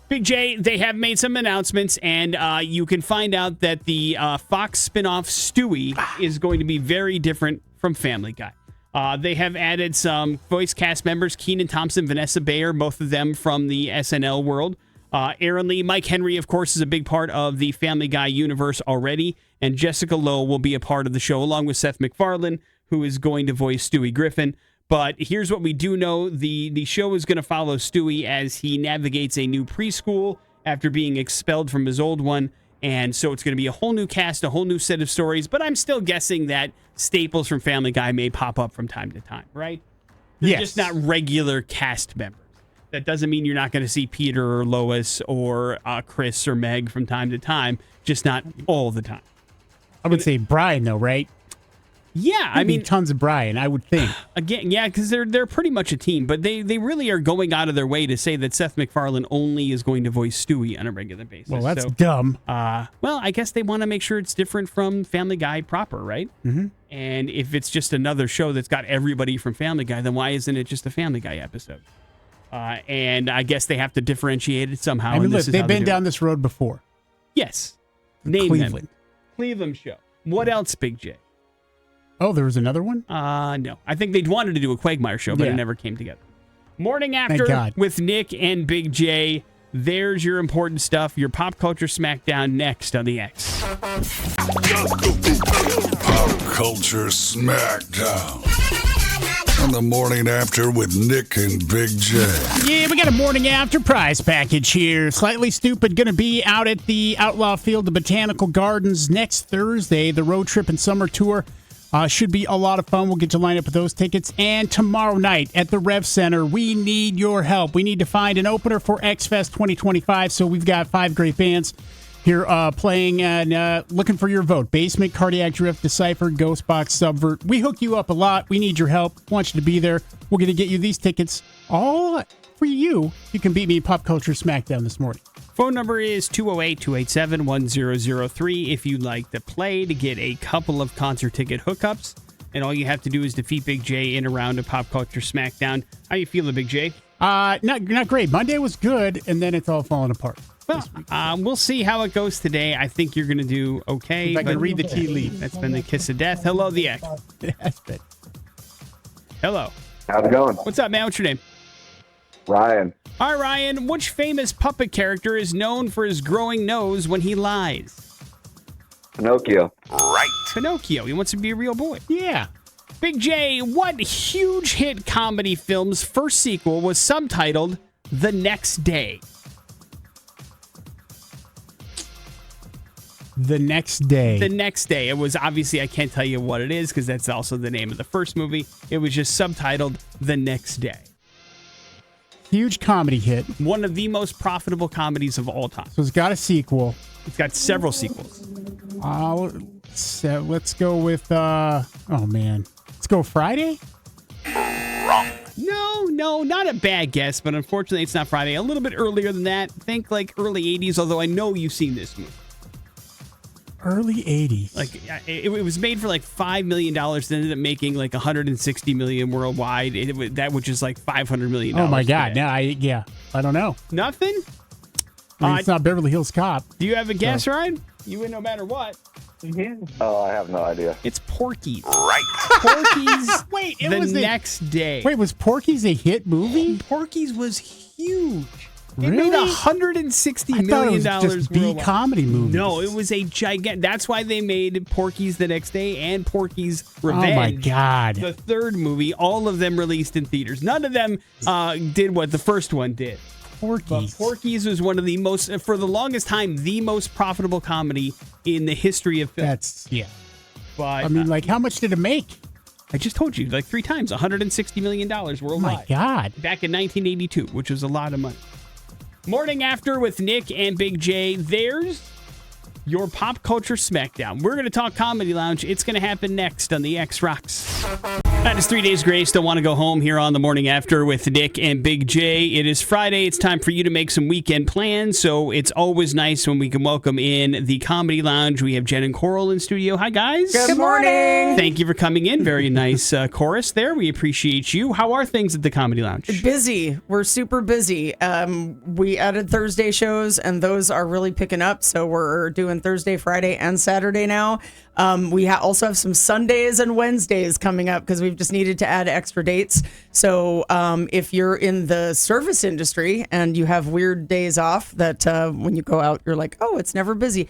Big J, they have made some announcements, and you can find out that the Fox spinoff Stewie is going to be very different from Family Guy. They have added some voice cast members, Kenan Thompson, Vanessa Bayer, both of them from the SNL world. Aaron Lee, Mike Henry, of course, is a big part of the Family Guy universe already, and Jessica Lowe will be a part of the show, along with Seth MacFarlane, who is going to voice Stewie Griffin. But here's what we do know. The show is going to follow Stewie as he navigates a new preschool after being expelled from his old one, and so it's going to be a whole new cast, a whole new set of stories, but I'm still guessing that staples from Family Guy may pop up from time to time, right? They're just not regular cast members. That doesn't mean you're not going to see Peter or Lois or Chris or Meg from time to time, just not all the time. I would say Brian, though, right? Yeah, I mean, tons of Brian, I would think. Again, yeah, because they're pretty much a team, but they really are going out of their way to say that Seth MacFarlane only is going to voice Stewie on a regular basis. Well, that's dumb. Well, I guess they want to make sure it's different from Family Guy proper, right? Mm-hmm. And if it's just another show that's got everybody from Family Guy, then why isn't it just a Family Guy episode? And I guess they have to differentiate it somehow. I mean, look, they've been down this road before. Yes. Name Cleveland. them. Cleveland show. What else, Big J? Oh, there was another one? No. I think they'd wanted to do a Quagmire show, but it never came together. Morning After with Nick and Big J. There's your important stuff. Your pop culture smackdown next on the X. Pop culture smackdown. On the Morning After with Nick and Big J. Yeah, we got a Morning After prize package here. Slightly Stupid going to be out at the Outlaw Field, the Botanical Gardens next Thursday. The road trip and summer tour should be a lot of fun. We'll get you lined up with those tickets. And tomorrow night at the Rev Center, we need your help. We need to find an opener for X-Fest 2025. So we've got 5 great bands here playing and looking for your vote. Basement, Cardiac Drift, Decipher, Ghostbox, Subvert. We hook you up a lot. We need your help. Want you to be there. We're going to get you these tickets all for you. You can beat me in Pop Culture Smackdown this morning. Phone number is 208-287-1003 if you'd like to play to get a couple of concert ticket hookups. And all you have to do is defeat Big J in a round of Pop Culture Smackdown. How you feeling, Big J? Not great. Monday was good, and then it's all falling apart. Well, we'll see how it goes today. I think you're going to do okay. If I can read the tea leaf. That's been the kiss of death. Hello, the X. Hello. How's it going? What's up, man? What's your name? Ryan. All right, Ryan. Which famous puppet character is known for his growing nose when he lies? Pinocchio. Right. Pinocchio. He wants to be a real boy. Yeah. Big J, what huge hit comedy film's first sequel was subtitled The Next Day? The Next Day. The Next Day. It was obviously, I can't tell you what it is because that's also the name of the first movie. It was just subtitled The Next Day. Huge comedy hit. One of the most profitable comedies of all time. So it's got a sequel. It's got several sequels. Let's go with, oh man. Let's go Friday? Wrong. No, not a bad guess, but unfortunately it's not Friday. A little bit earlier than that. Think like early 80s, although I know you've seen this movie. Early 80s. Like it was made for like $5 million. It ended up making like $160 million worldwide. Which is like $500 million. Oh my God! Now I don't know. Nothing. I mean, it's not Beverly Hills Cop. Do you have a guess, Ryan? You win no matter what. Oh, I have no idea. It's Porky's. Right. Porky's. Wait, it the was next day. Wait, was Porky's a hit movie? Porky's was huge. Really? It made $160 I thought million it was just worldwide. B-comedy movies. No, it was a gigantic. That's why they made Porky's the Next Day and Porky's Revenge. Oh my God! The third movie, all of them released in theaters. None of them did what the first one did. But Porky's was one of the most, for the longest time, the most profitable comedy in the history of film. But I mean, like, how much did it make? I just told you, like 3 times, $160 million worldwide. Oh my God! Back in 1982, which was a lot of money. Morning After with Nick and Big J. There's your pop culture smackdown. We're going to talk Comedy Lounge. It's going to happen next on the X Rocks. That is 3 Days Grace. Don't want to go home here on the Morning After with Nick and Big J. It is Friday. It's time for you to make some weekend plans. So it's always nice when we can welcome in the Comedy Lounge. We have Jen and Coral in studio. Hi, guys. Good morning. Thank you for coming in. Very nice chorus there. We appreciate you. How are things at the Comedy Lounge? Busy. We're super busy. We added Thursday shows, and those are really picking up. So we're doing Thursday, Friday, and Saturday now. We also have some Sundays and Wednesdays coming up because we've just needed to add extra dates. So if you're in the service industry and you have weird days off that when you go out, you're like, oh, it's never busy.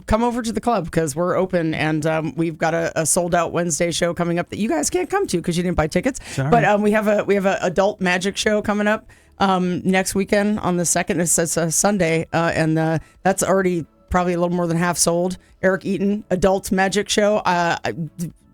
Come over to the club because we're open, and we've got a sold out Wednesday show coming up that you guys can't come to because you didn't buy tickets. Sorry. But we have a adult magic show coming up next weekend on the 2nd. It's a Sunday, and that's already probably a little more than half sold. Eric Eaton, adult magic show.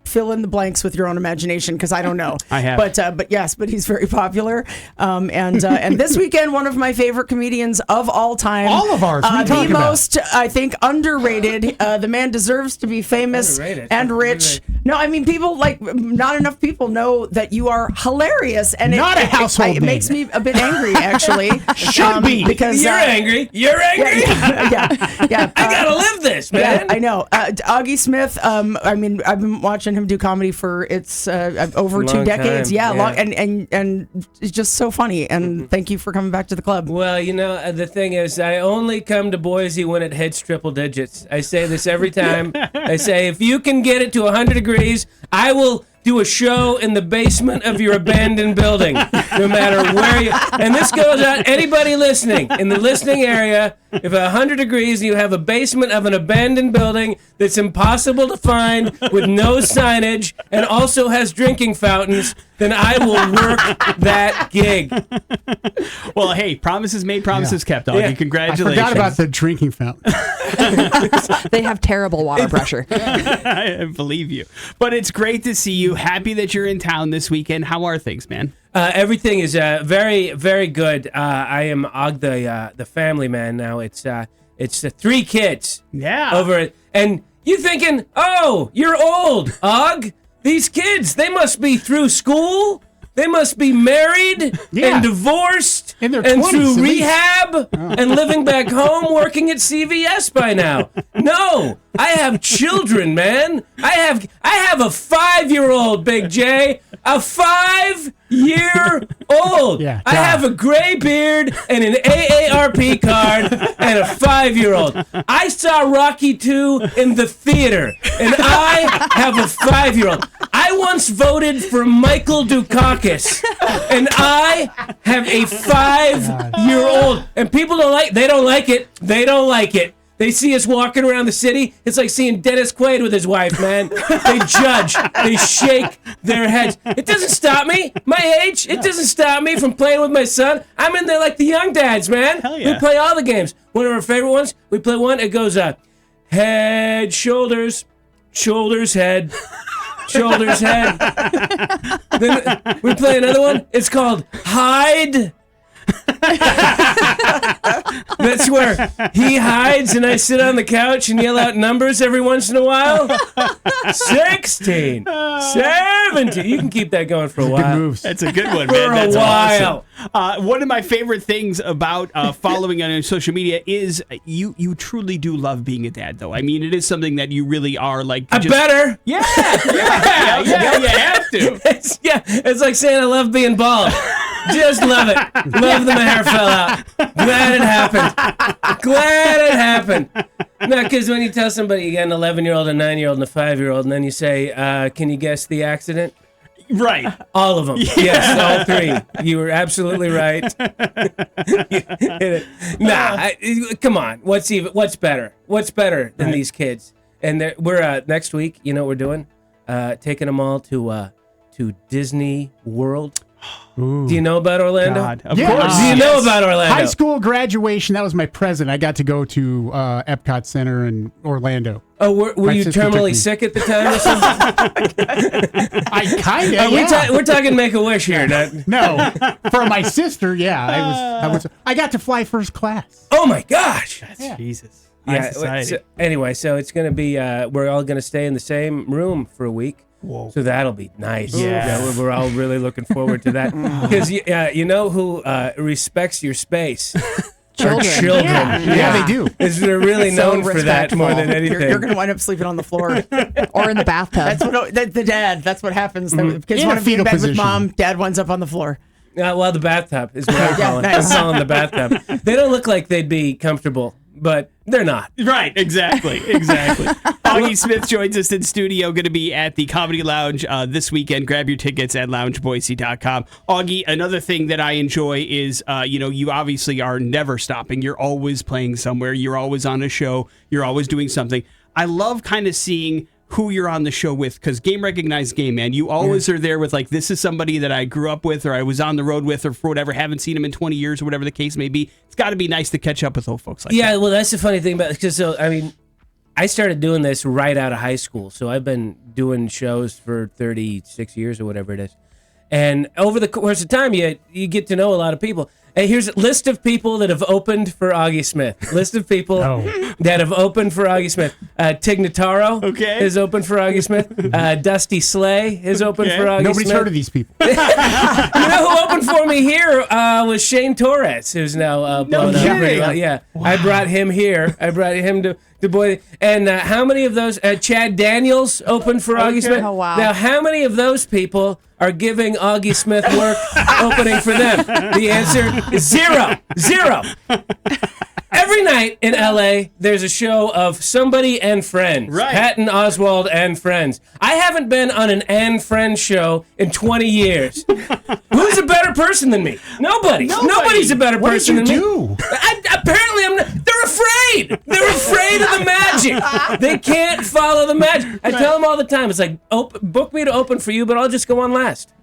Fill in the blanks with your own imagination because I don't know. I have. But he's very popular. And this weekend, one of my favorite comedians of all time. All of ours. What are you talking the about? most, I think, underrated. The man deserves to be famous and rich. No, I mean, people not enough people know that you are hilarious. And Not a household it name. makes me a bit angry, actually. Should be. Because You're angry. You're angry. Yeah. I gotta live this, man. Yeah, I know. Auggie Smith. I mean, I've been watching him do comedy for over Long 2 decades. time, Yeah, yeah. and it's just so funny. And thank you for coming back to the club. Well, the thing is, I only come to Boise when it hits triple digits. I say this every time. I say, if you can get it to 100 degrees, I will do a show in the basement of your abandoned building, no matter where you... And this goes out, anybody listening, in the listening area, if 100 degrees and you have a basement of an abandoned building that's impossible to find with no signage and also has drinking fountains, then I will work that gig. Well, hey, promises made, promises kept, Augie. Yeah. I Congratulations. forgot about the drinking fountain. They have terrible water pressure. I believe you. But it's great to see you. Happy that you're in town this weekend. How are things, man? Everything is very, very good. I am the family man now. It's the 3 kids. Yeah. Over it. And you thinking, oh, you're old, Og. These kids, they must be through school. They must be married Yeah. and divorced In their and 20s, through at least. rehab and living back home working at CVS by now. No, I have children, man. I have a 5-year-old, Big J. A 5-year-old. Yeah, I have a gray beard and an AARP card and a 5-year-old. I saw Rocky 2 in the theater, and I have a 5-year-old. I once voted for Michael Dukakis, and I have a 5-year-old. And people don't like it. They don't like it. They see us walking around the city. It's like seeing Dennis Quaid with his wife, man. They judge. They shake their heads. It doesn't stop me. My age, it doesn't stop me from playing with my son. I'm in there like the young dads, man. Hell yeah. We play all the games. One of our favorite ones, we play one. It goes, head, shoulders, shoulders, head, shoulders, head. Then we play another one. It's called hide, That's where he hides and I sit on the couch and yell out numbers every once in a while. 16, 17. You can keep that going for a while. Good moves. That's a good one, man. For a That's while. awesome. One of my favorite things about following on social media is you truly do love being a dad, though. I mean, it is something that you really are like. I better. Yeah, you have to. It's like saying I love being bald. Just love it. Love that my hair fell out. Glad it happened. No, because when you tell somebody you got an 11-year-old, a 9-year-old, and a 5-year-old, and then you say, can you guess the accident? Right. All of them. Yeah. Yes, all three. You were absolutely right. Come on. What's better? What's better than these kids? And we're next week, you know what we're doing? Taking them all to Disney World. Ooh. Do you know about Orlando? God, of Yeah. course. Do you know about Orlando? High school graduation, that was my present. I got to go to Epcot Center in Orlando. Oh, were My you sister took terminally me. sick at the time or something? I kind of, We're talking Make-A-Wish here. Not... No, for my sister, I got to fly first class. Oh, my gosh. Jesus. Yeah. High society. So, anyway, so it's going to be, we're all going to stay in the same room for a week. Whoa. So that'll be nice. Yeah. We're all really looking forward to that. Because you know who respects your space? Children. Children. Yeah, they do. They're really So known for that more than respectful. anything. You're going to wind up sleeping on the floor. Or in the bathtub. That's what the dad. That's what happens. The kids In want a to be in fetal bed with position. mom. Dad winds up on the floor. Well, the bathtub is what I'm calling. nice. I'm calling the bathtub. They don't look like they'd be comfortable, but they're not. Right, exactly. Auggie Smith joins us in studio, going to be at the Comedy Lounge this weekend. Grab your tickets at loungeboise.com. Augie, another thing that I enjoy is, you obviously are never stopping. You're always playing somewhere. You're always on a show. You're always doing something. I love kind of seeing who you're on the show with, because game recognized game, man. You always are there with, like, this is somebody that I grew up with or I was on the road with or for whatever, haven't seen him in 20 years or whatever the case may be. It's got to be nice to catch up with old folks like that. Yeah, well, that's the funny thing about it. Because, I started doing this right out of high school. So I've been doing shows for 36 years or whatever it is. And over the course of time, you get to know a lot of people. And here's a list of people that have opened for Auggie Smith. List of people that have opened for Auggie Smith. Tig Notaro is open for Auggie Smith. Dusty Slay is open for Auggie Smith. Nobody's heard of these people. You know who opened for me here was Shane Torres, who's now blown up pretty well. Yeah, wow. I brought him here. I brought him to Boise. And how many of those? Chad Daniels opened for Auggie Smith. Oh, wow. Now, how many of those people are giving Auggie Smith work opening for them? The answer is zero. Every night in LA, there's a show of Somebody and Friends. Right. Patton Oswalt and Friends. I haven't been on an and Friends show in 20 years. Who's a better person than me? Nobody. Nobody's a better person than me. Apparently, I'm not. They're afraid. They're afraid of the magic. They can't follow the magic. I tell them all the time. It's like, book me to open for you, but I'll just go on last.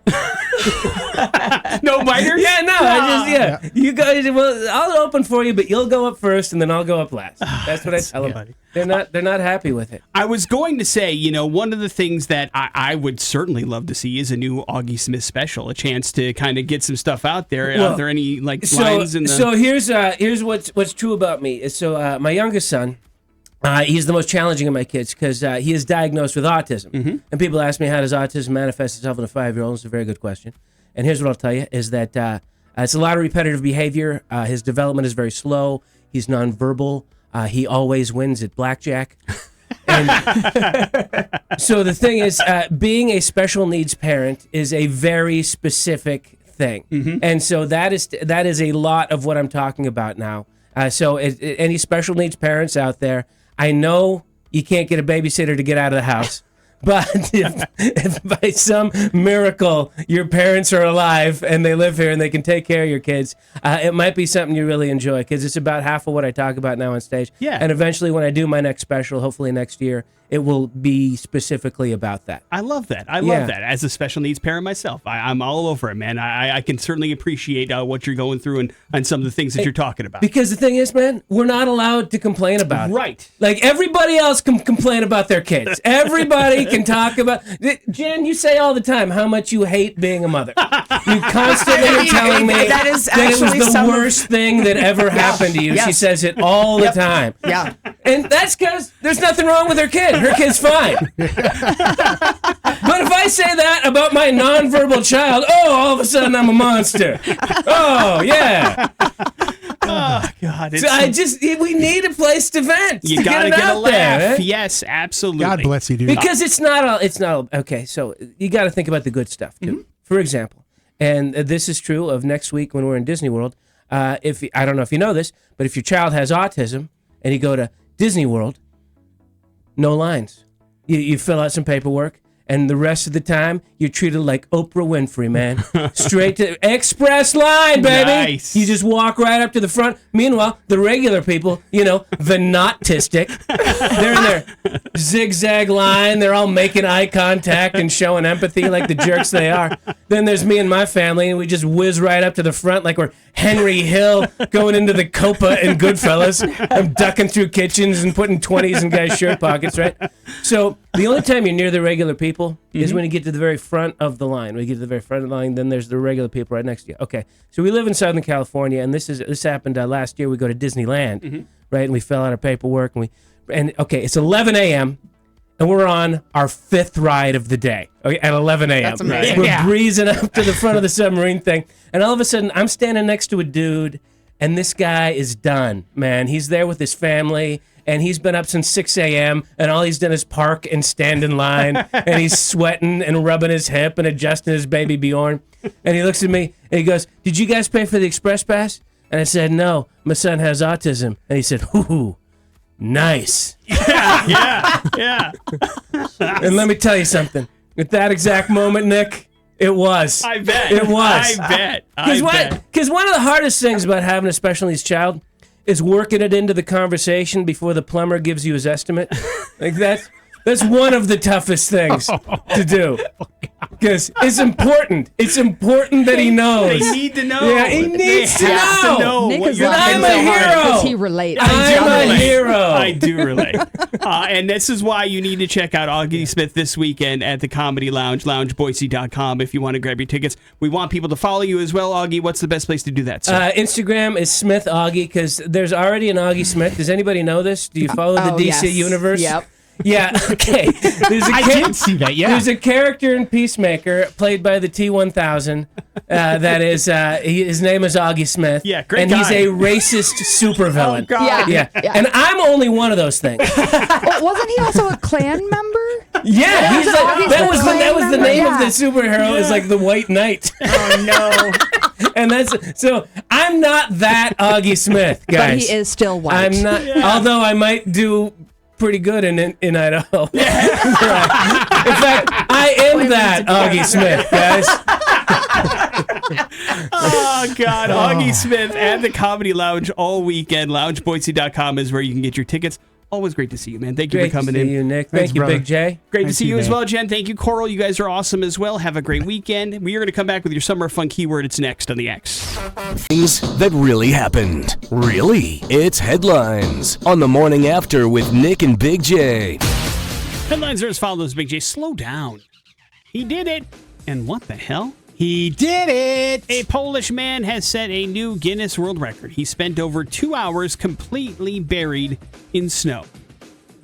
No biters? Yeah. You guys, well, I'll open for you, but you'll go up first, and then I'll go up last. That's what I tell them. They're not happy with it. I was going to say, one of the things that I would certainly love to see is a new Auggie Smith special, a chance to kind of get some stuff out there. Are there any lines in the... So here's what's true about me. So my youngest son, he's the most challenging of my kids because he is diagnosed with autism. Mm-hmm. And people ask me, how does autism manifest itself in a 5-year-old? It's a very good question. And here's what I'll tell you, is that it's a lot of repetitive behavior. His development is very slow. He's nonverbal. He always wins at blackjack. And so the thing is, being a special needs parent is a very specific thing. Mm-hmm. And so that is a lot of what I'm talking about now. So any special needs parents out there, I know you can't get a babysitter to get out of the house, but if by some miracle your parents are alive and they live here and they can take care of your kids, it might be something you really enjoy, because it's about half of what I talk about now on stage. Yeah. And eventually when I do my next special, hopefully next year, it will be specifically about that. I love that. I love that. As a special needs parent myself, I'm all over it, man. I can certainly appreciate what you're going through and some of the things that you're talking about. Because the thing is, man, we're not allowed to complain about it. Right. Like, everybody else can complain about their kids. Everybody can talk about... Jen, you say all the time how much you hate being a mother. You constantly are telling me that is that it was actually the worst thing that ever happened to you. Yes. She says it all the time. Yeah. And that's because there's nothing wrong with her kid. Her kid's fine. But if I say that about my nonverbal child, all of a sudden I'm a monster. Oh, yeah. Oh, God. We need a place to vent. You to gotta get, it get a out laugh. there, eh? Yes, absolutely. God bless you, dude. Because it's not okay, so you got to think about the good stuff too. Mm-hmm. For example, and this is true of next week when we're in Disney World. I don't know if you know this, but if your child has autism and you go to Disney World, no lines. You fill out some paperwork, and the rest of the time you're treated like Oprah Winfrey, man. Straight to express line, baby. Nice. You just walk right up to the front. Meanwhile, the regular people, the not-tistic, they're in their zigzag line. They're all making eye contact and showing empathy like the jerks they are. Then there's me and my family, and we just whiz right up to the front like we're Henry Hill going into the Copa and Goodfellas. I'm ducking through kitchens and putting 20s in guys' shirt pockets, right? So the only time you're near the regular people is when you get to the very front of the line. When you get to the very front of the line, then there's the regular people right next to you. Okay, so we live in Southern California, and this happened last year. We go to Disneyland, right? And we fill out our paperwork, and it's 11 a.m., and we're on our 5th ride of the day, okay, at 11 a.m. That's amazing. We're breezing up to the front of the submarine thing, and all of a sudden, I'm standing next to a dude, and this guy is done, man. He's there with his family, and he's been up since 6 a.m., and all he's done is park and stand in line, and he's sweating and rubbing his hip and adjusting his baby Bjorn. And he looks at me, and he goes, "Did you guys pay for the express pass?" And I said, "No, my son has autism." And he said, "Ooh, nice." Yeah. And let me tell you something. At that exact moment, Nick, it was. I bet. It was. I bet. Because one of the hardest things about having a special needs child is working it into the conversation before the plumber gives you his estimate. Like that's one of the toughest things to do. Because it's important. It's important that he knows. They need to know. Yeah, he needs to know. Nick is you're laughing I'm a so hard hero. because he relates. I'm a hero. I do relate. And this is why you need to check out Auggie Smith this weekend at the Comedy Lounge, loungeboise.com, if you want to grab your tickets. We want people to follow you as well, Auggie. What's the best place to do that, sir? Instagram is Smith Auggie, because there's already an Auggie Smith. Does anybody know this? Do you follow the DC yes. universe? Yep. Yeah, okay. I did see that, yeah. There's a character in Peacemaker played by the T-1000 that is, his name is Auggie Smith. Yeah, great and guy. he's a racist supervillain. Oh, God. Yeah. And I'm only one of those things. Wasn't he also a Klan member? Yeah, he's was like, Auggie that was Smith the member? name of the Yeah. superhero is like the White Knight. Oh, no. And so I'm not that Auggie Smith, guys. But he is still white. I'm not, although I might do pretty good in Idaho. Right. In fact, I am that Auggie Smith, guys. Oh, God. Auggie Smith at the Comedy Lounge all weekend. Loungeboise.com is where you can get your tickets. Always great to see you, man. Thank you Great for coming to see in. you, Nick. Thanks, Thank you, brother. Big J. Great to Thank see you you, as man. well, Jen. Thank you, Coral. You guys are awesome as well. Have a great weekend. We are going to come back with your Summer Fun keyword. It's next on the X. Things that really happened. Really? It's Headlines on the Morning After with Nick and Big J. Headlines are as follows, Big J. Slow down. He did it. And what the hell? He did it! A Polish man has set a new Guinness World Record. He spent over 2 hours completely buried in snow.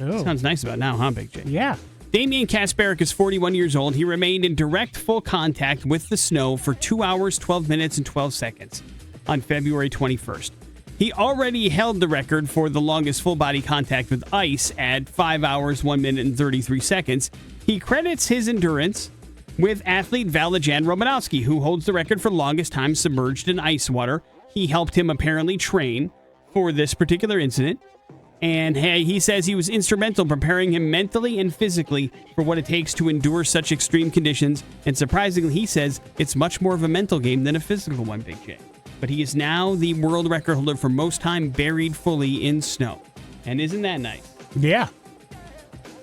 Oh. Sounds nice about now, huh, Big J? Yeah. Damian Kasparek is 41 years old. He remained in direct full contact with the snow for 2 hours, 12 minutes, and 12 seconds on February 21st. He already held the record for the longest full-body contact with ice at 5 hours, 1 minute, and 33 seconds. He credits his endurance with athlete Valijan Romanowski, who holds the record for longest time submerged in ice water. He helped him apparently train for this particular incident. And he says he was instrumental in preparing him mentally and physically for what it takes to endure such extreme conditions. And surprisingly, he says it's much more of a mental game than a physical one, Big J. But he is now the world record holder for most time buried fully in snow. And isn't that nice? Yeah.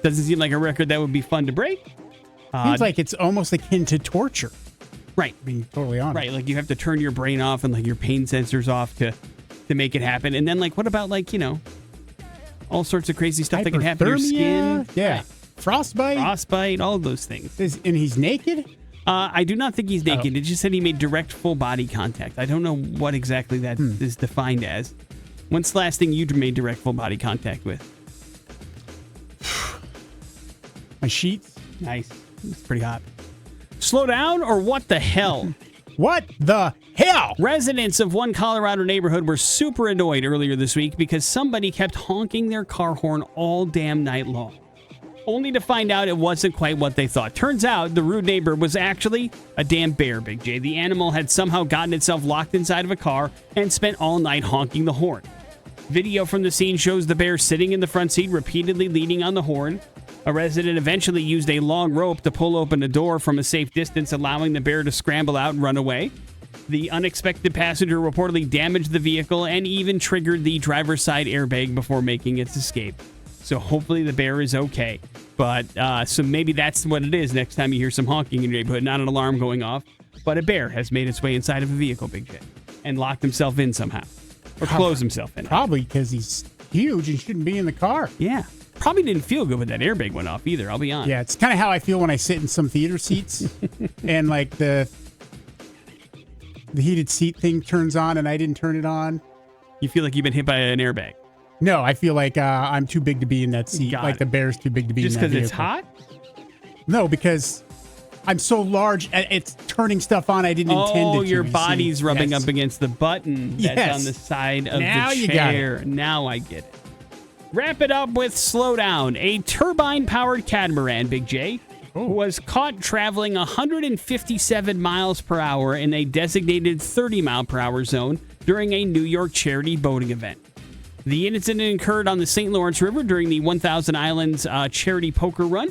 Doesn't seem like a record that would be fun to break. Seems like it's almost akin to torture. Right. Being totally honest. Right, like you have to turn your brain off and like your pain sensors off to make it happen. And then like what about like, all sorts of crazy stuff that can happen to your skin? Yeah. Right. Frostbite, all those things. And he's naked? I do not think he's naked. It just said he made direct full body contact. I don't know what exactly that is defined as. When's the last thing you made direct full body contact with? My sheets. Nice. It's pretty hot. Slow down or what the hell? What the hell? Residents of one Colorado neighborhood were super annoyed earlier this week because somebody kept honking their car horn all damn night long. Only to find out it wasn't quite what they thought. Turns out the rude neighbor was actually a damn bear, Big J. The animal had somehow gotten itself locked inside of a car and spent all night honking the horn. Video from the scene shows the bear sitting in the front seat, repeatedly leaning on the horn. A resident eventually used a long rope to pull open a door from a safe distance, allowing the bear to scramble out and run away. The unexpected passenger reportedly damaged the vehicle and even triggered the driver's side airbag before making its escape. So hopefully the bear is okay. But so maybe that's what it is next time you hear some honking in your neighborhood. Not an alarm going off, but a bear has made its way inside of a vehicle, Big J, and locked himself in somehow. Or closed himself in. Probably because he's huge and shouldn't be in the car. Yeah. Probably didn't feel good when that airbag went off either, I'll be honest. Yeah, it's kind of how I feel when I sit in some theater seats and like the heated seat thing turns on and I didn't turn it on. You feel like you've been hit by an airbag? No, I feel like I'm too big to be in that seat. Like the bear's too big to be just in that vehicle. Just because it's hot? No, because I'm so large, it's turning stuff on I didn't intend it to. Oh, your body's rubbing up against the button that's on the side of now the chair. You got it. Now I get it. Wrap it up with Slow Down. A turbine-powered catamaran, Big J, was caught traveling 157 miles per hour in a designated 30-mile-per-hour zone during a New York charity boating event. The incident occurred on the St. Lawrence River during the 1,000 Islands charity poker run.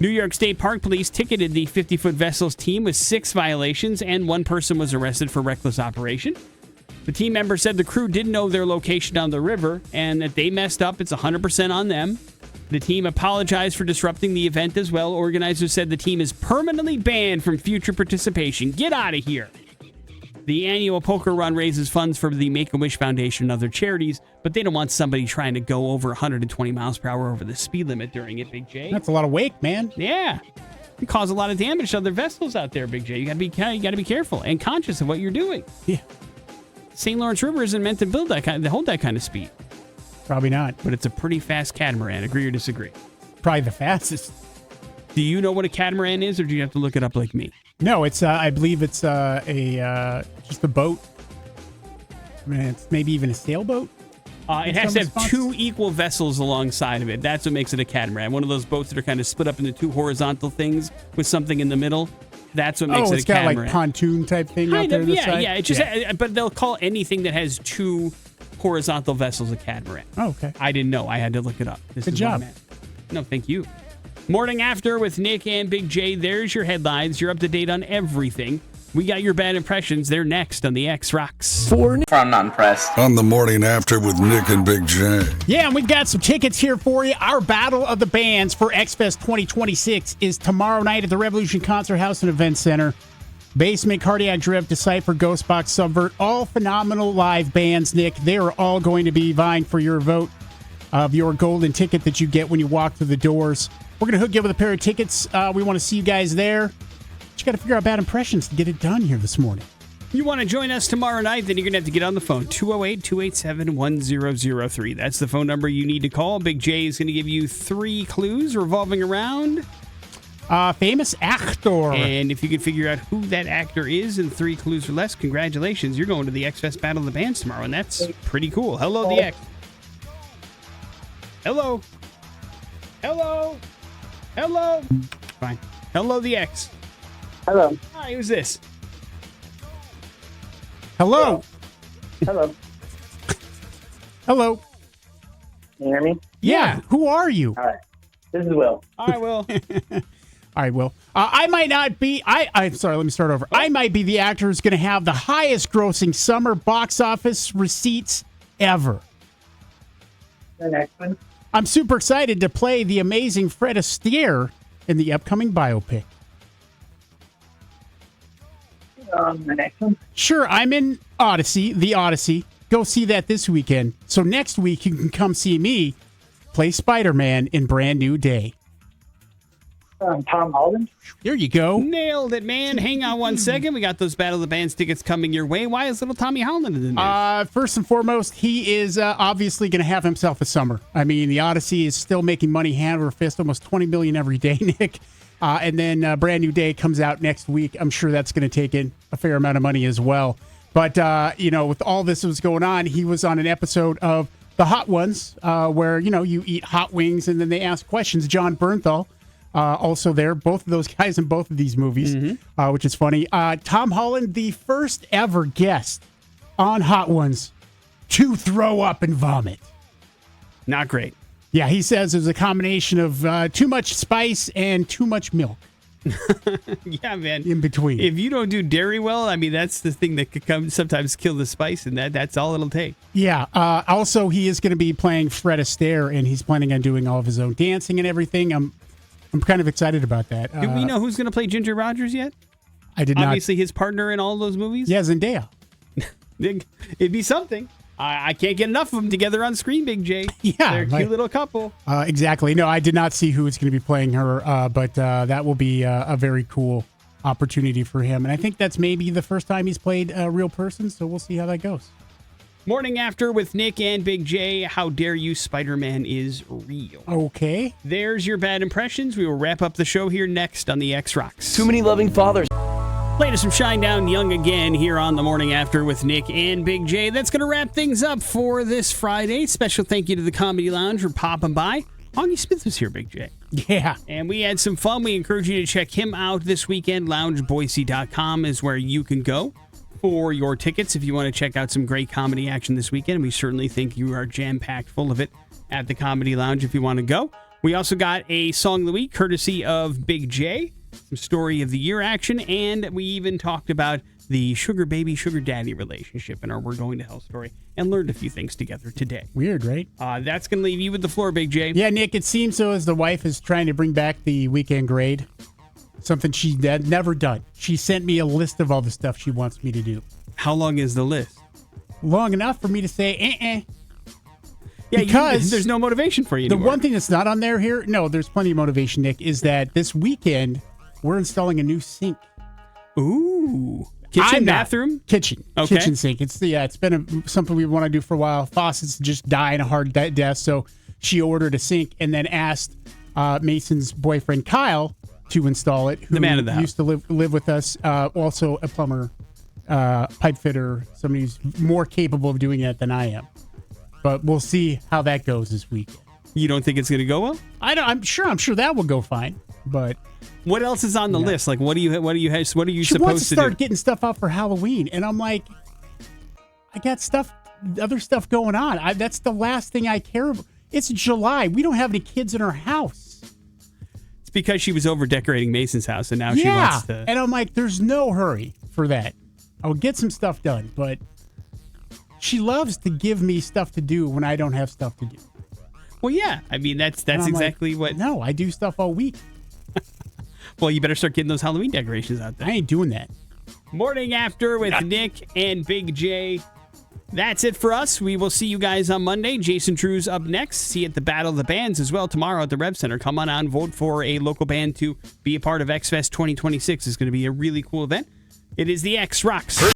New York State Park Police ticketed the 50-foot vessel's team with 6 violations, and 1 person was arrested for reckless operation. The team member said the crew didn't know their location on the river and that they messed up. It's 100% on them. The team apologized for disrupting the event as well. Organizers said the team is permanently banned from future participation. Get out of here. The annual poker run raises funds for the Make-A-Wish Foundation and other charities, but they don't want somebody trying to go over 120 miles per hour over the speed limit during it, Big J. That's a lot of wake, man. Yeah. You cause a lot of damage to other vessels out there, Big J. You got to be careful and conscious of what you're doing. Yeah. St. Lawrence River isn't meant to hold that kind of speed. Probably not. But it's a pretty fast catamaran. Agree or disagree? Probably the fastest. Do you know what a catamaran is, or do you have to look it up like me? No, it's. I believe it's just a boat. I mean, it's maybe even a sailboat. It has to have 2 equal vessels alongside of it. That's what makes it a catamaran. One of those boats that are kind of split up into 2 horizontal things with something in the middle. That's what makes it a catamaran. It's got like pontoon type thing out there. Yeah. It just, but they'll call anything that has 2 horizontal vessels a catamaran. Oh, okay. I didn't know. I had to look it up. Good job. No, thank you. Morning After with Nick and Big J. There's your headlines. You're up to date on everything. We got your bad impressions. They're next on the X Rocks. I'm not impressed. On the Morning After with Nick and Big J. Yeah, and we've got some tickets here for you. Our Battle of the Bands for X-Fest 2026 is tomorrow night at the Revolution Concert House and Event Center. Basement, Cardiac Drift, Decipher, Ghostbox, Subvert, all phenomenal live bands, Nick. They are all going to be vying for your vote of your golden ticket that you get when you walk through the doors. We're going to hook you up with a pair of tickets. We want to see you guys there. But you got to figure out bad impressions to get it done here this morning. You want to join us tomorrow night, then you're going to have to get on the phone. 208-287-1003. That's the phone number you need to call. Big J is going to give you 3 clues revolving around famous actor. And if you can figure out who that actor is in 3 clues or less, congratulations. You're going to the X-Fest Battle of the Bands tomorrow, and that's pretty cool. Hello, the X. Hello. Hello. Hello. Fine. Hello, the X. Hello. Hi, who's this? Hello. Hello. Hello. Can you hear me? Yeah. Who are you? All right. This is Will. All right, Will. All right, Will. I might not be. I'm sorry. Let me start over. I might be the actor who's going to have the highest grossing summer box office receipts ever. The next one. I'm super excited to play the amazing Fred Astaire in the upcoming biopic. The next one. Sure, I'm in The Odyssey. Go see that this weekend. So next week, you can come see me play Spider-Man in Brand New Day. Tom Holland. There you go. Nailed it, man. Hang on one second. We got those Battle of the Bands tickets coming your way. Why is little Tommy Holland in the news? First and foremost, he is obviously going to have himself a summer. I mean, The Odyssey is still making money hand over fist, almost $20 million every day, Nick. And then Brand New Day comes out next week. I'm sure that's going to take in a fair amount of money as well. But, with all this was going on, he was on an episode of The Hot Ones where, you eat hot wings and then they ask questions. John Bernthal. Also there, both of those guys in both of these movies, which is funny. Tom Holland, the first ever guest on Hot Ones to throw up and vomit. Not great. Yeah, he says it was a combination of too much spice and too much milk. Yeah, man. In between. If you don't do dairy well, I mean, that's the thing that could sometimes kill the spice, and that's all it'll take. Yeah. Also, he is going to be playing Fred Astaire, and he's planning on doing all of his own dancing and everything. I'm kind of excited about that. Do we know who's going to play Ginger Rogers yet? I did not. Obviously, his partner in all those movies? Yeah, Zendaya. It'd be something. I can't get enough of them together on screen, Big J. Yeah. They're a cute little couple. Exactly. No, I did not see who is going to be playing her, but that will be a very cool opportunity for him. And I think that's maybe the first time he's played a real person, so we'll see how that goes. Morning After with Nick and Big J. How dare you, Spider-Man is real. Okay. There's your bad impressions. We will wrap up the show here next on the X-Rocks. Too many loving fathers. Latest from Shine Down Young again here on the Morning After with Nick and Big J. That's going to wrap things up for this Friday. Special thank you to the Comedy Lounge for popping by. Auggie Smith was here, Big J. Yeah. And we had some fun. We encourage you to check him out this weekend. LoungeBoise.com is where you can go for your tickets if you want to check out some great comedy action this weekend. We certainly think you are jam-packed full of it at the Comedy Lounge if you want to go. We also got a Song of the Week courtesy of Big J, some Story of the Year action, and we even talked about the sugar baby, sugar daddy relationship in our We're Going to Hell story and learned a few things together today. Weird, right? That's going to leave you with the floor, Big J. Yeah, Nick, it seems so as the wife is trying to bring back the weekend grade. Something she had never done. She sent me a list of all the stuff she wants me to do. How long is the list? Long enough for me to say, Yeah, because there's no motivation for you the anymore. one thing that's not on there here, no, there's plenty of motivation, Nick, is that this weekend we're installing a new sink. Ooh. Kitchen, bathroom? Kitchen. Okay. Kitchen sink. It's been something we want to do for a while. Faucets just die in a hard death, so she ordered a sink and then asked Mason's boyfriend Kyle to install it, who the man of the house. used to live with us, also a plumber, pipe fitter, somebody who's more capable of doing that than I am. But we'll see how that goes this weekend. You don't think it's going to go well? I'm sure that will go fine. But what else is on the list? Like, what are you she supposed wants to to start do? getting stuff out for Halloween, and I'm like, I got other stuff going on. That's the last thing I care about. It's July. We don't have any kids in our house. It's because she was over decorating Mason's house, and now she wants to. And I'm like, there's no hurry for that. I'll get some stuff done, but she loves to give me stuff to do when I don't have stuff to do. Well, yeah. I mean, that's exactly what. No, I do stuff all week. Well, you better start getting those Halloween decorations out there. I ain't doing that. Morning After with Nick and Big J. That's it for us. We will see you guys on Monday. Jason Drew's up next. See you at the Battle of the Bands as well tomorrow at the Rev Center. Come on out and vote for a local band to be a part of X-Fest 2026. It's going to be a really cool event. It is the X-Rocks.